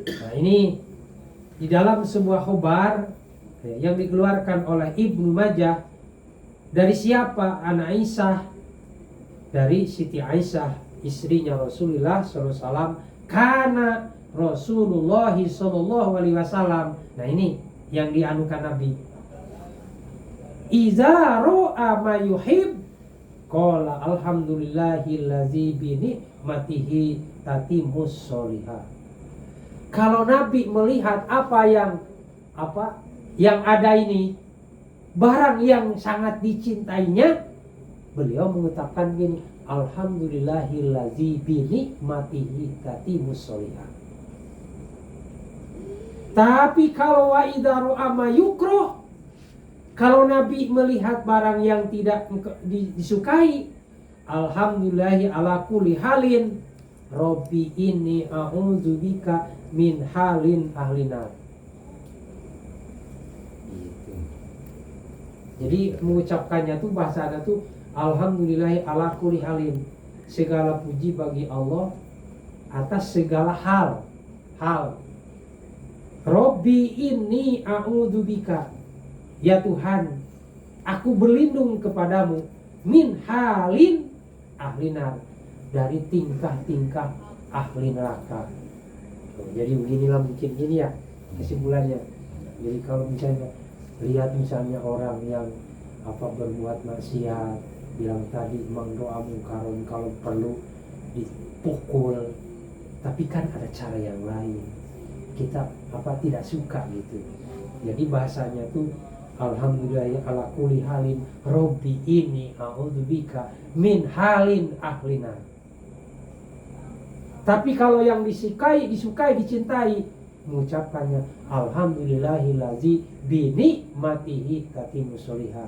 Nah ini di dalam sebuah khobar yang dikeluarkan oleh Ibnu Majah dari siapa? An Aisyah, dari Siti Aisyah istrinya Rasulullah SAW. Karena Rasulullah SAW. Nah ini yang dianukan Nabi. Iza ro'a ma yuhib qala alhamdulillahillazi bi ni'matihi tatimus sholihah. Kalau Nabi melihat apa yang ada ini, barang yang sangat dicintainya, beliau mengucapkan gini, alhamdulillahillazi bi ni'matihi tatimus sholihah. Tapi kalau wa idza ra'a ma yukruh, kalau Nabi melihat barang yang tidak disukai, alhamdulillahi ala kulli halin Robbi inni a'udzubika min halin ahlinar. Gitu. Jadi mengucapkannya tuh bahasa ada tuh alhamdulillahi ala kulli halin. Segala puji bagi Allah atas segala hal. Robbi inni a'udzubika. Ya Tuhan, aku berlindung kepadamu min halin ahlinar, dari tingkah-tingkah ahli neraka. Jadi beginilah mungkin gini ya kesimpulannya. Jadi kalau misalnya lihat misalnya orang yang berbuat maksiat, bilang tadi mengdoa mungkaron, kalau perlu dipukul, tapi kan ada cara yang lain. Kita tidak suka gitu. Jadi bahasanya tuh alhamdulillah ala kulli halin Robbi ini a'udzubika min halin ahlina. Tapi kalau yang disukai, dicintai, mengucapkannya alhamdulillahillazi bi ni'matihi tatimus sholihah.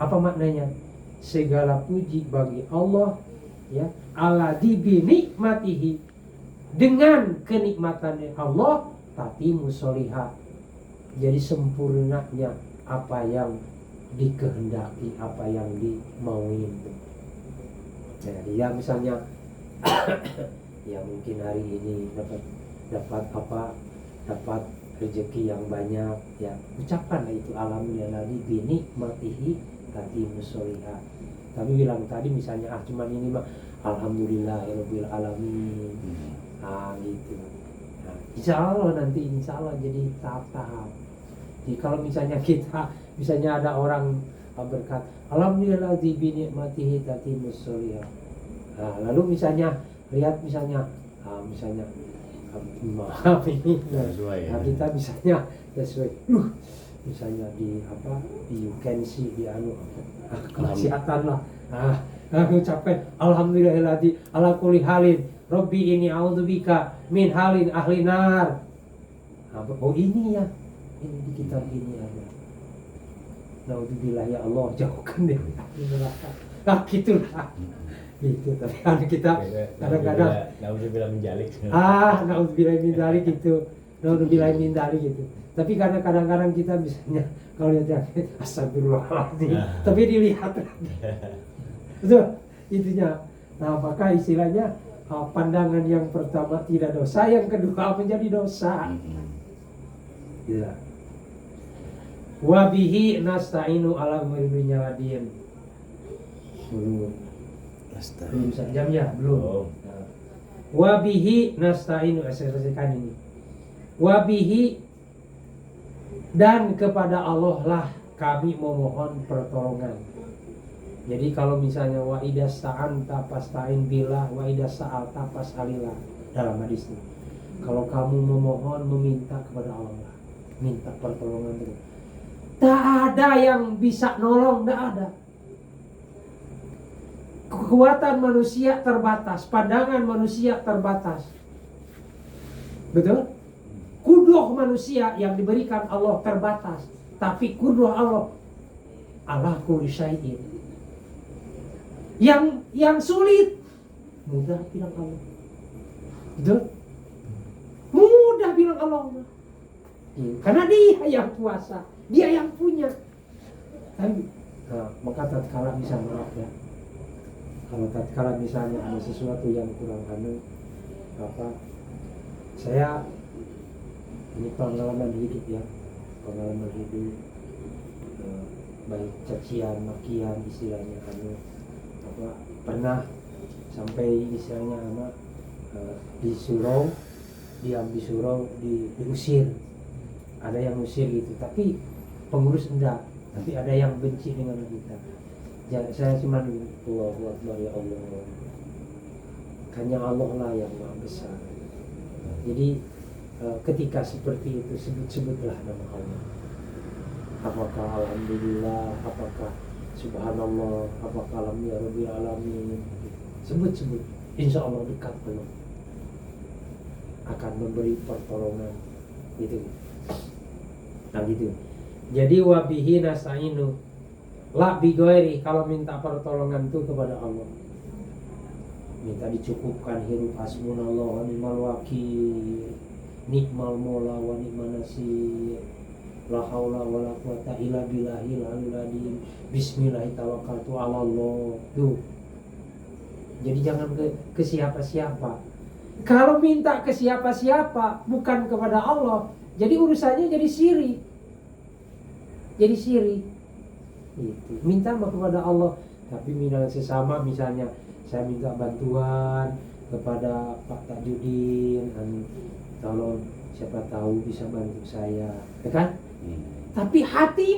Apa maknanya? Segala puji bagi Allah, ya, alladzi bi ni'matihi, dengan kenikmatannya Allah tatimus sholihah. Jadi sempurnanya apa yang dikehendaki, apa yang dimauin. Jadi ya misalnya ya mungkin hari ini dapat rezeki yang banyak, ya ucapkan itu alhamdulillah bi ni'matihi tatimus sholihah. Tapi bilang tadi misalnya cuman ini mah alhamdulillahirabbil alamin. Gitu. Nah, insya Allah jadi tahap-tahap. Jadi kalau misalnya ada orang berkat alhamdulillah bi ni'matihi tatimus sholihah. Nah, lalu misalnya lihat maaf ini kita misalnya sesuai misalnya di you can see di kemaksiatan lah. Ucapkan alhamdulillahilladzi ala kulli halin Robbi ini a'udzubika min halin ahlinar. Ini ya, ini di kitab ini ada. Naudzubillah ya Allah, jauhkan dari ahli neraka. Gitulah. Gitu, tapi kan kita kadang-kadang naudzubillah min dzalik. Naudzubillah min dzalik gitu. Naudzubillah min dzalik gitu. Tapi karena kadang-kadang kita misalnya kalau lihat astagfirullahaladzim, tapi dilihat betul intinya. Nah, maka istilahnya pandangan yang pertama tidak dosa, yang kedua menjadi dosa. Gitu. Wabihi nasta'inu ala umri nyaladin. Belum jamnya belum. Wabihi nasta'inu, saya selesaikan ini. Wabihi, dan kepada Allah lah kami memohon pertolongan. Jadi kalau misalnya wa idas sa'anta fasta'in billah wa idas sa'alta fas'alillah dalam hadis ini. Kalau kamu memohon, meminta kepada Allah, minta pertolongan itu. Tak ada yang bisa nolong, tak ada. Kekuatan manusia terbatas, pandangan manusia terbatas. Betul? Kudroh manusia yang diberikan Allah terbatas, tapi kudroh Allah ala kulli syai'in. Yang sulit mudah bilang Allah. Betul? Mudah bilang Allah. Karena Dia yang kuasa, Dia yang punya. Maka tatkala bisa maaf ya. Kalau tatkala misalnya ada sesuatu yang kurang saya ini pengalaman hidup ya, pengalaman hidup, baik cacian, makian istilahnya pernah sampai istilahnya di surau, diusir, ada yang usir gitu, tapi pengurus enggak, tapi ada yang benci dengan kita. Saya cuma Allahu Akbar ya Allah, hanya Allah lah yang maha besar. Jadi ketika seperti itu sebut-sebutlah nama Allah. Apakah alhamdulillah, apakah subhanallah, apakah alhamdulillah rabbil alamin. Sebut-sebut, insya Allah dekat Allah akan memberi pertolongan gitu. Nah gitu. Jadi wabihi nasta'inu la bigoiri, kalau minta pertolongan itu kepada Allah. Minta dicukupkan hirup, hasbunallah wa ni'mal wakil, nikmal mola wa ni'man nasir, la haula wa la quwata illa billahil aliyil azim, bismillah tawakkaltu 'ala Allah. Tuh. Jadi jangan ke siapa-siapa. Kalau minta ke siapa-siapa bukan kepada Allah, jadi urusannya jadi syirik. Jadi syirik. Gitu. Minta kepada Allah, tapi minta sesama, misalnya saya minta bantuan kepada Pak Tajudin, tolong siapa tahu bisa bantu saya, ya kan? Tapi hati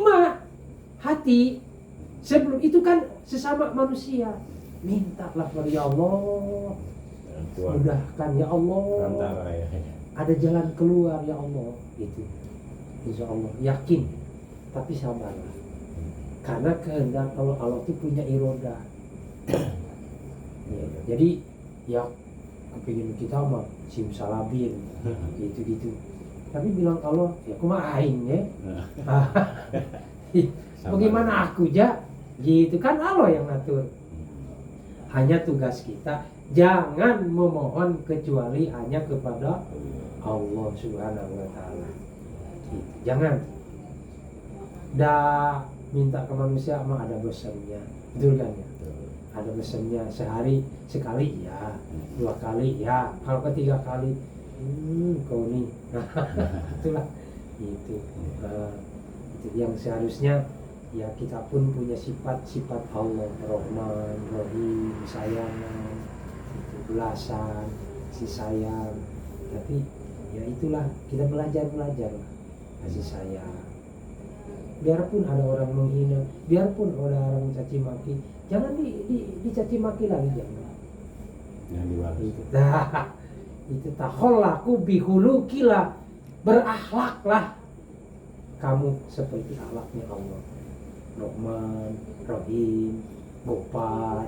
sebelum itu kan sesama manusia, mintalah kepada ya Allah, mudahkan ya Allah, ada jalan keluar ya Allah, itu insya Allah yakin, tapi sabarlah, karena kehendak Allah itu punya iroda. Ya, jadi ya kepingin kita mah simsalabin gitu. Tapi bilang Allah ya kumaha aing ya. Bagaimana aku ja? Gitu kan Allah yang ngatur. Hanya tugas kita jangan memohon kecuali hanya kepada Allah Subhanahu wa taala. Gitu. Jangan. Minta ke manusia mah ada bosannya. Betul kan ya? Ada pesannya sehari sekali ya, 2 kali ya, kalau ketiga kali kau nih itulah itu. Itu yang seharusnya ya kita pun punya sifat Allah, Rahman, Rahim, sayangan, itu belasan, si sayang. Tapi ya itulah kita belajar lah kasih sayang. Biarpun ada orang menghina, biarpun ada orang caci maki, jangan dicaci maki lagi, jangan. Yang diwaris. Itu tahollaku bihulukila, berakhlaklah kamu seperti akhlaknya Allah. Rahman, Rahim, Gopar,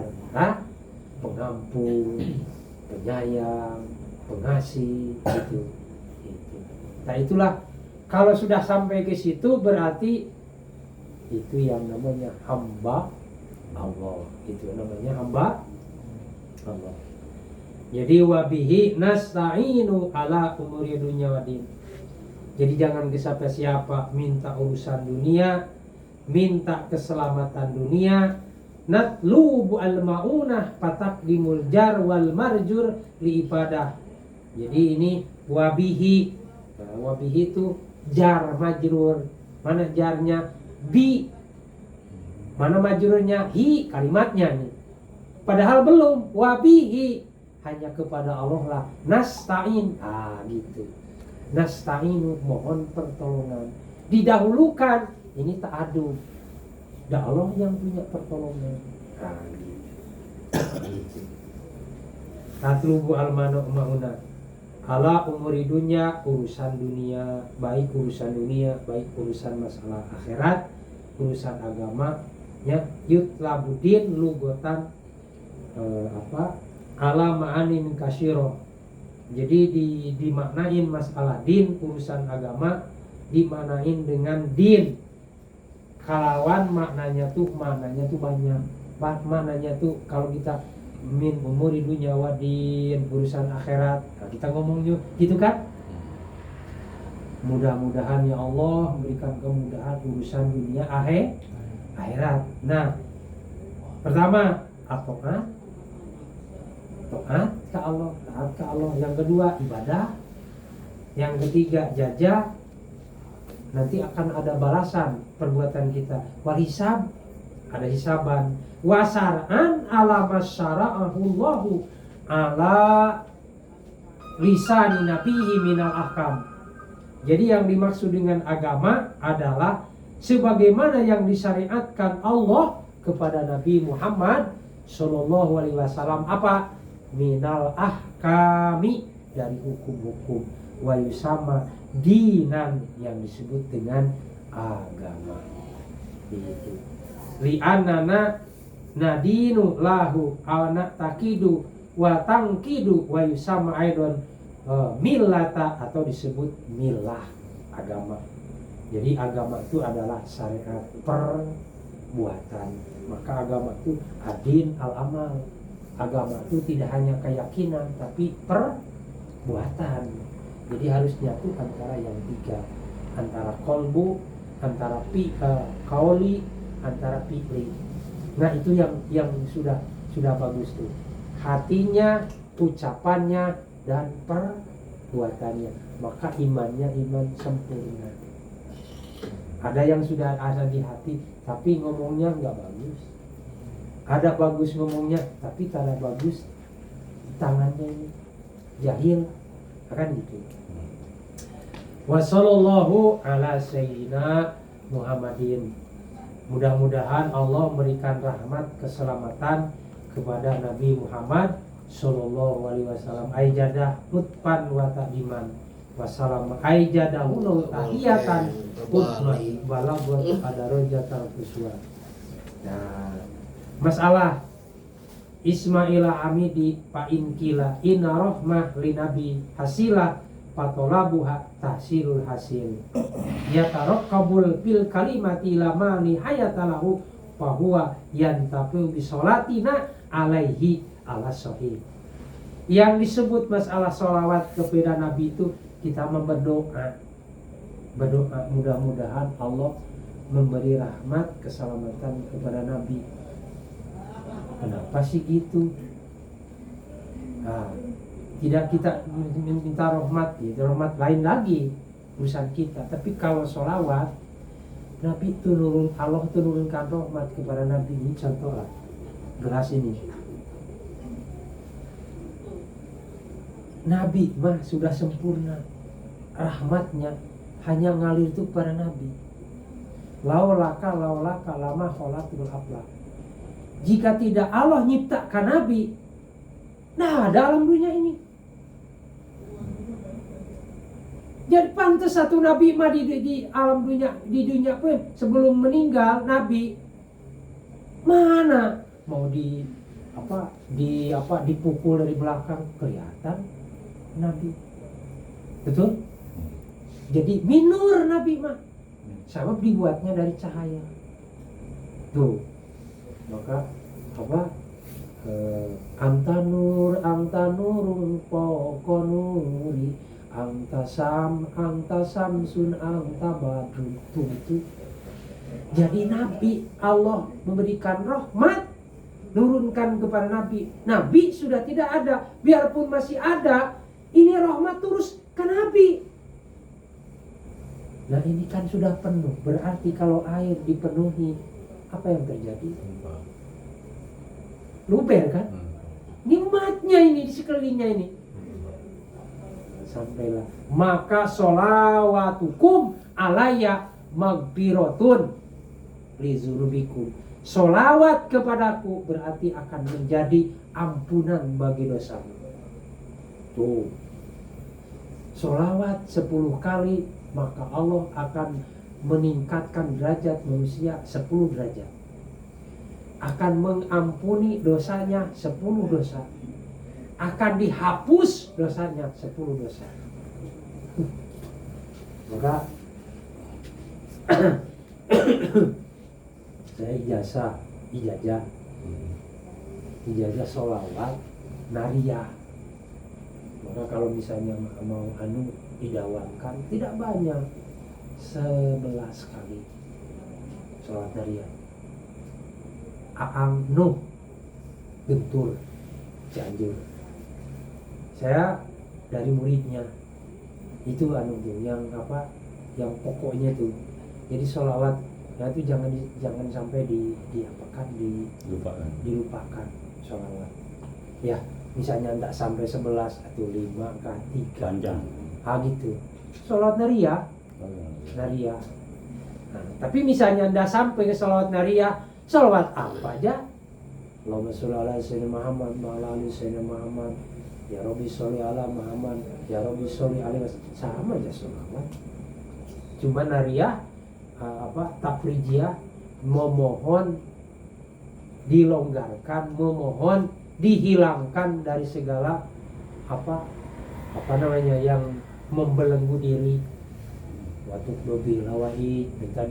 pengampun, penyayang, pengasih, itu. Nah itulah, kalau sudah sampai ke situ berarti itu yang namanya hamba Allah, itu namanya hamba Allah. Jadi wabihi nasta'inu ala umuri dunya wadin. Jadi jangan ke siapa-siapa minta urusan dunia, minta keselamatan dunia. Natlubu al-maunah pataqdimul jar wal marjur li ibadah. Jadi ini wabihi. Nah, wabihi itu jar majrur. Mana jarnya? Bi. Mana majrurnya? Hi, kalimatnya nih. Padahal belum. Wabihi, hanya kepada Allah lah nasta'in. Gitu. nasta'inu, mohon pertolongan. Didahulukan, ini ta'adub. Dan Allah yang punya pertolongan. Nah, gitu. Tatlubu almanu mauna. Ala umuri dunya, urusan dunia, baik urusan dunia, baik urusan masalah akhirat, urusan agama, ya yutlabudin lugotan ala ma'anin kasyiro. Jadi dimaknain masalah din, urusan agama dimanain dengan din. Kalawan maknanya tuh banyak. Maknanya tuh kalau kita min umuri dunya wa din, urusan akhirat. Nah, kita ngomongnya gitu kan? Mudah-mudahan ya Allah memberikan kemudahan urusan dunia akhirat. Nah, pertama taat ke Allah, taat ke Allah. Yang kedua ibadah. Yang ketiga jajah. Nanti akan ada balasan perbuatan kita. Wal hisab, ada hisaban. Wasar'an ala masyara'ahullahu ala lisani nabihi minal ahkam. Jadi yang dimaksud dengan agama adalah sebagaimana yang disyariatkan Allah kepada Nabi Muhammad Sallallahu Alaihi Wasallam. Apa? Minal ahkami, dari hukum-hukum. Wa yusama dinan, yang disebut dengan agama. Itu. Li'anana nadinu lahu awana takidu wa tangkidu wa yusama aidon millata, atau disebut milah, agama. Jadi agama itu adalah syariat perbuatan. Maka agama itu adin al-amal. Agama itu tidak hanya keyakinan tapi perbuatan. Jadi harus nyatu antara yang tiga, antara kolbu, antara kauli, antara fi'li. Nah itu yang sudah bagus tuh. Hatinya, ucapannya, dan perbuatannya. Maka imannya iman sempurna. Ada yang sudah ada di hati tapi ngomongnya nggak bagus. Ada bagus ngomongnya tapi tidak bagus tangannya ini, jahil, akan gitu. Wa sallallahu ala sayyidina Muhammadin. Mudah-mudahan Allah memberikan rahmat keselamatan kepada Nabi Muhammad Sallallahu Alaihi Wasallam. Aijadah utpan wa ta'diman wassalam. Aijadahu lahu tahiyatan utma iqbalah buat pada rojatal kuswa. Nah, masalah Ismaila Hamidi Pa'in kila inna rohmah li nabi hasilah patolabuha tahsilul hasil ya tarok kabul bil kalimati lama nihayatalahu fahuwa yantafiu bisolatina alaihi ala sahih. Yang disebut masalah sholawat kepada Nabi itu kita berdoa mudah-mudahan Allah memberi rahmat keselamatan kepada Nabi. Kenapa sih gitu? Nah, tidak kita minta rahmat, ya, rahmat lain lagi urusan kita. Tapi kalau sholawat, Nabi turun, Allah turunkan rahmat kepada Nabi. Ini contoh lah, gelas ini. Nabi mah sudah sempurna, rahmatnya hanya ngalir itu kepada Nabi. Laulaka lama kholatul aflah. Jika tidak Allah nyiptakan Nabi, nah ada alam dunia ini. Jadi pantas satu Nabi mah di alam dunia, di dunia pun sebelum meninggal Nabi mana mau dipukul dari belakang kelihatan Nabi, betul? Jadi minur Nabi mah, sebab dibuatnya dari cahaya. Tuh, maka Amtanurun pokonuri anta samsun anta badrun. Itu jadi Nabi Allah memberikan rahmat, turunkan kepada Nabi. Nabi sudah tidak ada, biarpun masih ada, ini rahmat terus ke Nabi. Nah ini kan sudah penuh, berarti kalau air dipenuhi, apa yang terjadi? Luber kan? Nikmatnya ini di sekelilingnya ini. sampailah. Maka sholawatukum alaya magfiratun li dzunubikum. Sholawat kepadaku berarti akan menjadi ampunan bagi dosamu. Tuh. Sholawat 10 kali, maka Allah akan meningkatkan derajat manusia 10 derajat. Akan mengampuni dosanya 10 dosa. Akan dihapus dosanya 10 dosa. Maka saya ijazah sholawat nariyah. Maka kalau misalnya mau didawankan tidak banyak, 11 kali sholawat nariyah. Aang Nuh Gentur Cianjur, saya dari muridnya itu yang pokoknya tuh. Jadi sholawat ya itu jangan sampai dilupakan sholawat. Ya, misalnya tidak sampai 11 atau 5 ke 3 panjang. Gitu. Sholawat nariyah. Nah, tapi misalnya tidak sampai ke sholawat nariyah, sholawat apa aja? Allahumma sholli ala sayyidina Muhammad wa ala ali sayyidina Muhammad. Ya Rabbi sholli ala Muhammad. Ya Rabbi sholli alaihi wasallam. Sama aja sholawat. Cuma nariyah tafrijiyah memohon dilonggarkan, memohon dihilangkan dari segala yang membelenggu diri. Waktu dobil hawaii minta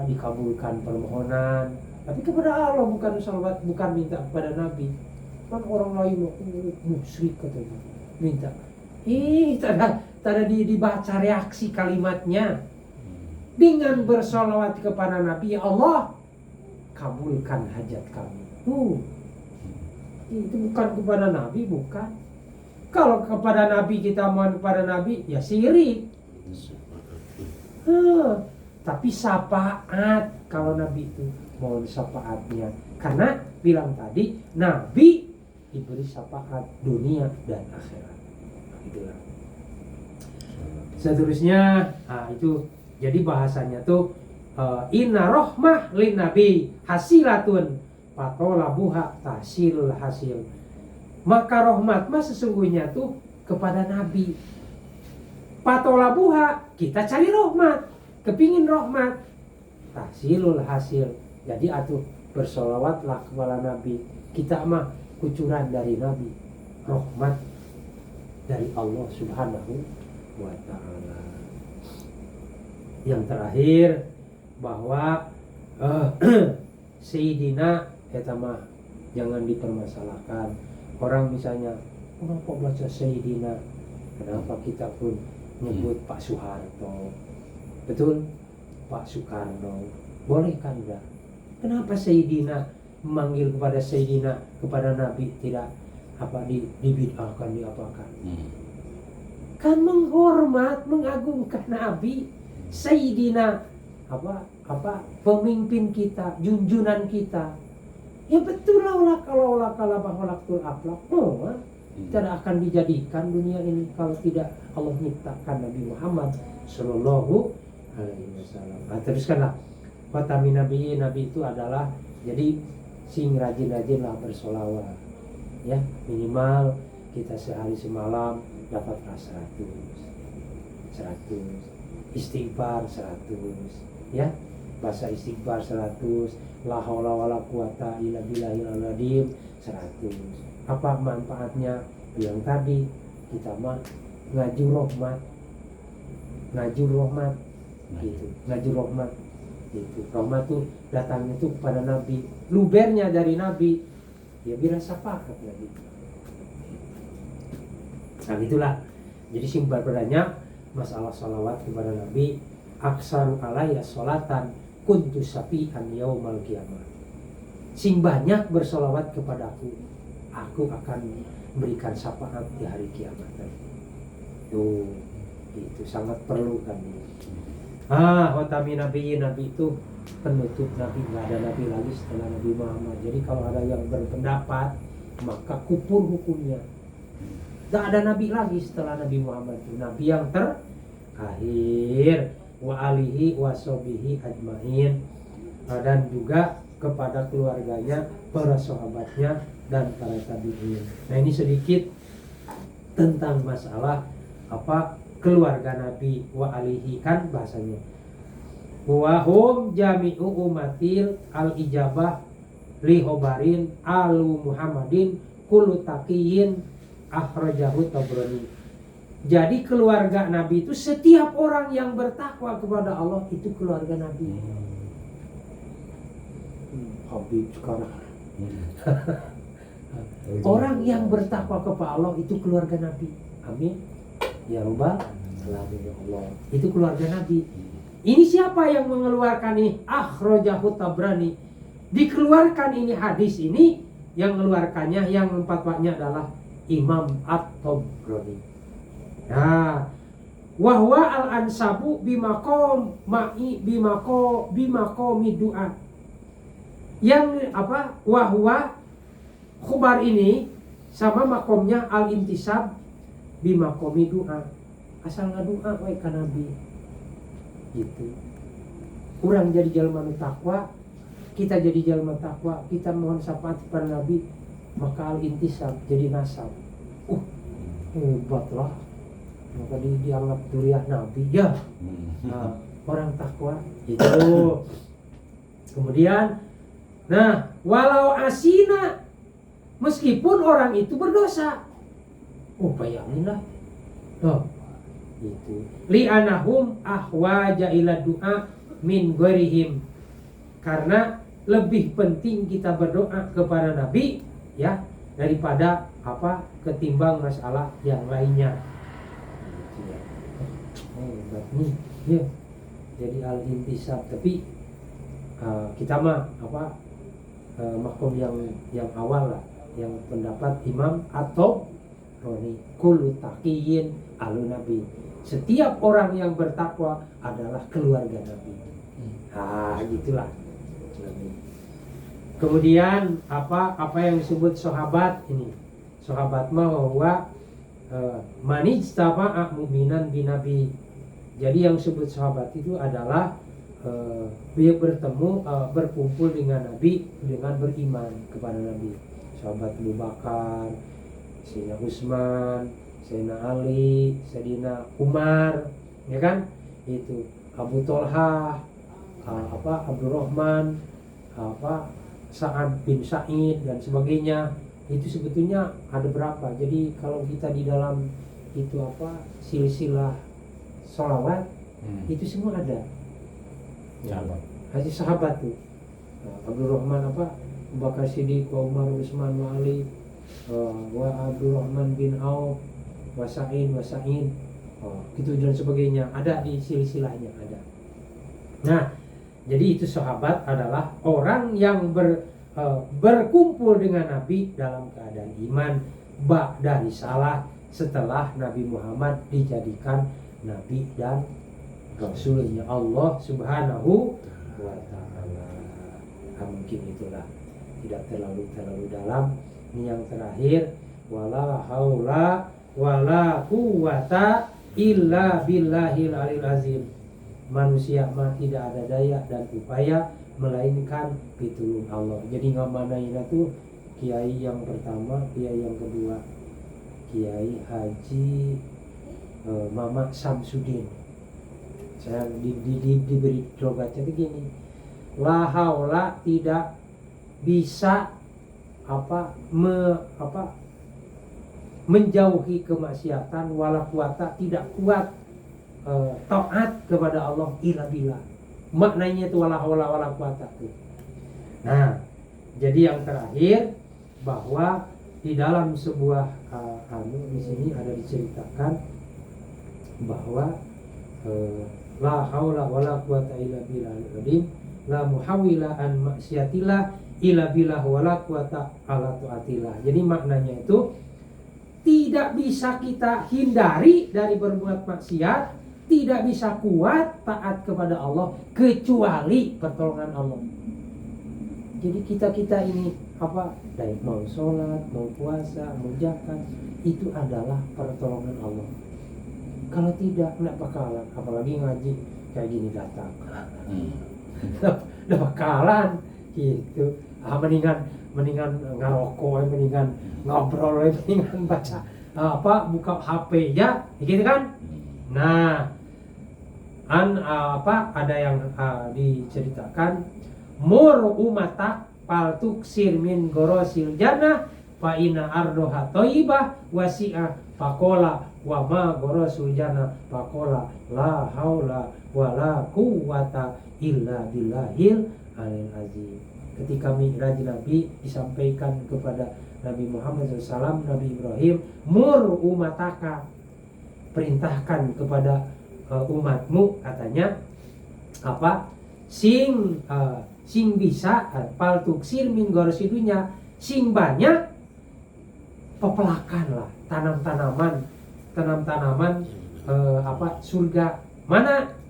dikabulkan permohonan, tapi kepada Allah, bukan salawat, bukan minta kepada Nabi. Kan orang lain musyrik katanya minta. Tada dibaca reaksi kalimatnya. Dengan bersolawat kepada Nabi, ya Allah kabulkan hajat kami. Itu bukan kepada Nabi, bukan. Kalau kepada Nabi kita mohon kepada Nabi, ya syirik. Tapi syafaat, kalau Nabi itu mohon syafaatnya. Karena bilang tadi, Nabi diberi syafaat dunia dan akhirat. Itulah. Seterusnya, itu jadi bahasanya tuh inna rohmah lin nabi hasilatun patolabuha tahsil hasil. Maka rahmat mah sesungguhnya tuh kepada Nabi. Patolabuha, kita cari rahmat, kepingin rahmat, tahsilul hasil. Jadi atuh bersolawatlah kepada Nabi. Kita mah kucuran dari Nabi, rahmat dari Allah Subhanahu wa ta'ala. Yang terakhir bahwa Sayyidina eta mah jangan dipermasalahkan. Orang misalnya, kenapa baca Sayyidina? Kenapa kita pun nyebut Pak Soeharto? Betul? Pak Soekarno. Boleh kan enggak? Kenapa Sayyidina memanggil kepada Sayyidina, kepada Nabi tidak dibid'ahkan, diapakan? Kan menghormat, mengagungkan Nabi, Sayyidina pemimpin kita, junjunan kita. Ya betul lah kalau tidak akan dijadikan dunia ini kalau tidak Allah nyiptakan Nabi Muhammad Sallallahu Alaihi Wasallam. Teruskanlah. Watami Nabi itu adalah jadi sing rajin-rajinlah bersolawat. Ya minimal kita sehari semalam dapatlah 100 istighfar 100, ya bahasa istighfar 100, la haula wala quwata illa billahil azim 100. Apa manfaatnya? Yang tadi kita mah ngaju rahmat gitu, ngaju rahmat gitu. Rahmat tuh datangnya tuh kepada Nabi, lubernya dari Nabi, ya biar syafaat Nabi. Nah itulah. Jadi simpel banyak masalah salawat kepada Nabi. Aksaru alaiya sholatan kuntu safihan yaumal qiyamah. Sing banyak bersolawat kepadaku, aku akan memberikan syafaat di hari kiamat. Tuh, itu sangat perlu kan. Watami Nabi itu penutup Nabi, nggak ada Nabi lagi setelah Nabi Muhammad. Jadi kalau ada yang berpendapat, maka kupur hukumnya. Tidak ada nabi lagi setelah Nabi Muhammad itu. Nabi yang terakhir. Wa alihi wa sahbihi ajmain. Dan juga kepada keluarganya, para sahabatnya, dan para tabi'in. Nah, ini sedikit tentang masalah apa keluarga Nabi wa alihi, kan bahasanya. Wa hum jami'u umatil al-ijabah li hobarin alu Muhammadin kullu taqiyin akhrajahu Tabrani. Jadi keluarga Nabi itu setiap orang yang bertakwa kepada Allah itu keluarga Nabi. Habib sekarang. Orang yang bertakwa kepada Allah itu keluarga Nabi. Amin. Ya Rabbal alamin ya Allah. Itu keluarga Nabi. Ini siapa yang mengeluarkan ini? Akhrajahu Tabrani. Dikeluarkan ini hadis ini, yang mengeluarkannya, yang memfatwanya adalah Imam At-Tabrani. Nah, wahwa al-ansabu bimaqam ma'i bimaqami du'a. Yang apa? Wahwa khubar ini sama makomnya al-intisab bimaqami du'a. Asal ngadu'a wae ka Nabi. Gitu. Kurang jadi jalma takwa, kita jadi jalma takwa, kita mohon syafaat kepada Nabi, maka al-intisab jadi nasab. Hebatlah. Maka dianggap duriah Nabi ya. Nah, orang takwa itu. Kemudian, nah, walau asina, meskipun orang itu berdosa, bayanginlah. Itu li'anahum ahwaja ila du'a min ghairihim, karena lebih penting kita berdoa kepada Nabi ya daripada apa ketimbang masalah yang lainnya. Nih ya, jadi al-intisab. Tapi kita mah apa makom yang awal lah, yang pendapat Imam atau Roni kullu taqiyin alu Nabi. Setiap orang yang bertakwa adalah keluarga Nabi. Gitulah. Kemudian apa yang disebut sahabat ini? Sahabat mah bahwa manijtama'a mu'minan bi Nabi. Jadi yang disebut sahabat itu adalah dia berkumpul dengan Nabi dengan beriman kepada Nabi. Sahabat Abu Bakar, Sayyidina Utsman, Sayyidina Ali, Sayyidina Umar, ya kan? Itu Abu Tolha, Abdurrahman, Sa'ad bin Sa'id dan sebagainya. Itu sebetulnya ada berapa? Jadi kalau kita di dalam itu silsilah sholawat, itu semua ada. Hadis sahabat tuh. Abdurrahman Abu Bakar Siddiq, Umar, Utsman, Ali, wa Abdurrahman bin Auf, Wasa'in, gitu dan sebagainya, ada di silsilahnya ada. Nah, jadi itu sahabat adalah orang yang berkumpul dengan Nabi dalam keadaan iman, dari salah setelah Nabi Muhammad dijadikan Nabi dan Rasulnya Allah Subhanahu wa Ta'ala. Mungkin itulah, tidak terlalu dalam. Ini yang terakhir, wala haula wala quwwata illa billahil alil azim. Manusia mah tidak ada daya dan upaya melainkan pitulung Allah. Jadi ngamanaina tuh kiai yang pertama, kiai yang kedua, Kiai Haji Mama Samsudin. Saya diberi logatnya begini, la haula, tidak bisa menjauhi kemaksiatan, wala quwata, tidak kuat taat kepada Allah illa billah. Maknanya itu wala haula wala quwata tuh. Nah, jadi yang terakhir bahwa di dalam sebuah di sini ada diceritakan bahwa la haula wala quwata illa billahil azim, la muhawwila an maksiatillah illa billah wala quwata ala taatillah. Jadi maknanya itu tidak bisa kita hindari dari berbuat maksiat, tidak bisa kuat taat kepada Allah kecuali pertolongan Allah. Jadi kita ini apa, baik mau sholat, mau puasa, mau zakat, itu adalah pertolongan Allah. Kalau tidak, nggak bakalan. Apalagi ngaji kayak gini datang, nggak bakalan gitu. Mendingan ngerokok, mendingan ngobrol, mendingan baca apa, buka HP ya, gitu kan? Nah, ada yang diceritakan, mur umatak paltuksir min gorosil jannah fa inna ardoha thayyibah wasi'ah faqala wa ma gorosul jannah faqala la haula wala quwwata illa billahil alil azim. Ketika Mi'raj Nabi disampaikan kepada Nabi Muhammad SAW, Nabi Ibrahim, mur umataka, perintahkan kepada umatmu, katanya apa, sing bisa paltuksir min gorosidunya, sing banyak pepelakan lah, tanam-tanaman surga. Mana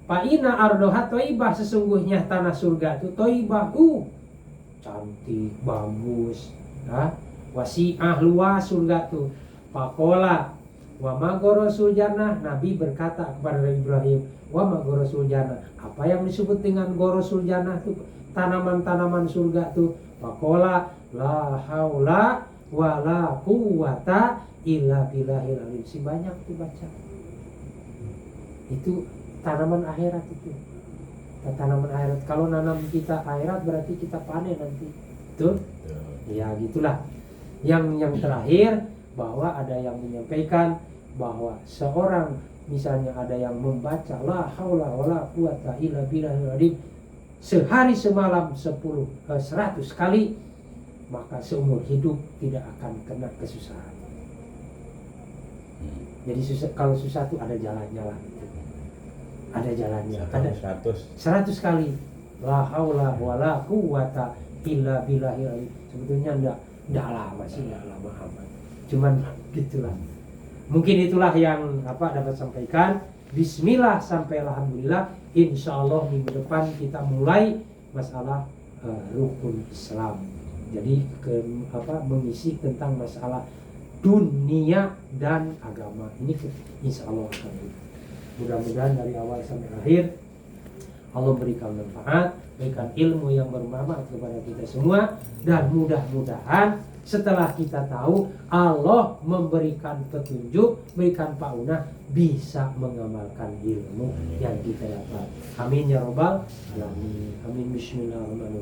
Paina ardoha toibah, sesungguhnya tanah surga itu toibah, cantik, bagus, wasi'ah, luas surga tuh. Pakola wa magorosul jannah, Nabi berkata kepada Nabi Ibrahim, wa magorosul jannah, apa yang disebut dengan gorosul jannah tuh, tanaman-tanaman surga tuh. Pakola la haula wala quwwata illa billahil alim. Si banyak tuh baca. Itu tanaman akhirat itu. Tanaman akhirat. Kalau nanam kita akhirat berarti kita panen nanti. Betul? Ya gitulah. Yang terakhir, bahwa ada yang menyampaikan bahwa seorang, misalnya ada yang membaca la haula wala quwata illa billahil alim sehari semalam 100 kali, maka seumur hidup tidak akan kena kesusahan. Jadi kalau susah itu ada jalannya lah. Ada jalannya, ada 100 kali la haula wala quwata illa billahil alim. Sebetulnya enggak lama sih, enggak lama amat. Cuman gitulah. Mungkin itulah yang dapat sampaikan. Bismillah sampai alhamdulillah. Insyaallah minggu depan kita mulai masalah rukun Islam. Jadi mengisi tentang masalah dunia dan agama. Ini insyaallah akan. Mudah-mudahan dari awal sampai akhir Allah berikan manfaat, berikan ilmu yang bermanfaat kepada kita semua, dan mudah-mudahan setelah kita tahu, Allah memberikan petunjuk, berikan paunah, bisa mengamalkan ilmu yang kita dapat. Amin ya robbal alamin. Amin. Bismillahirrahmanirrahim.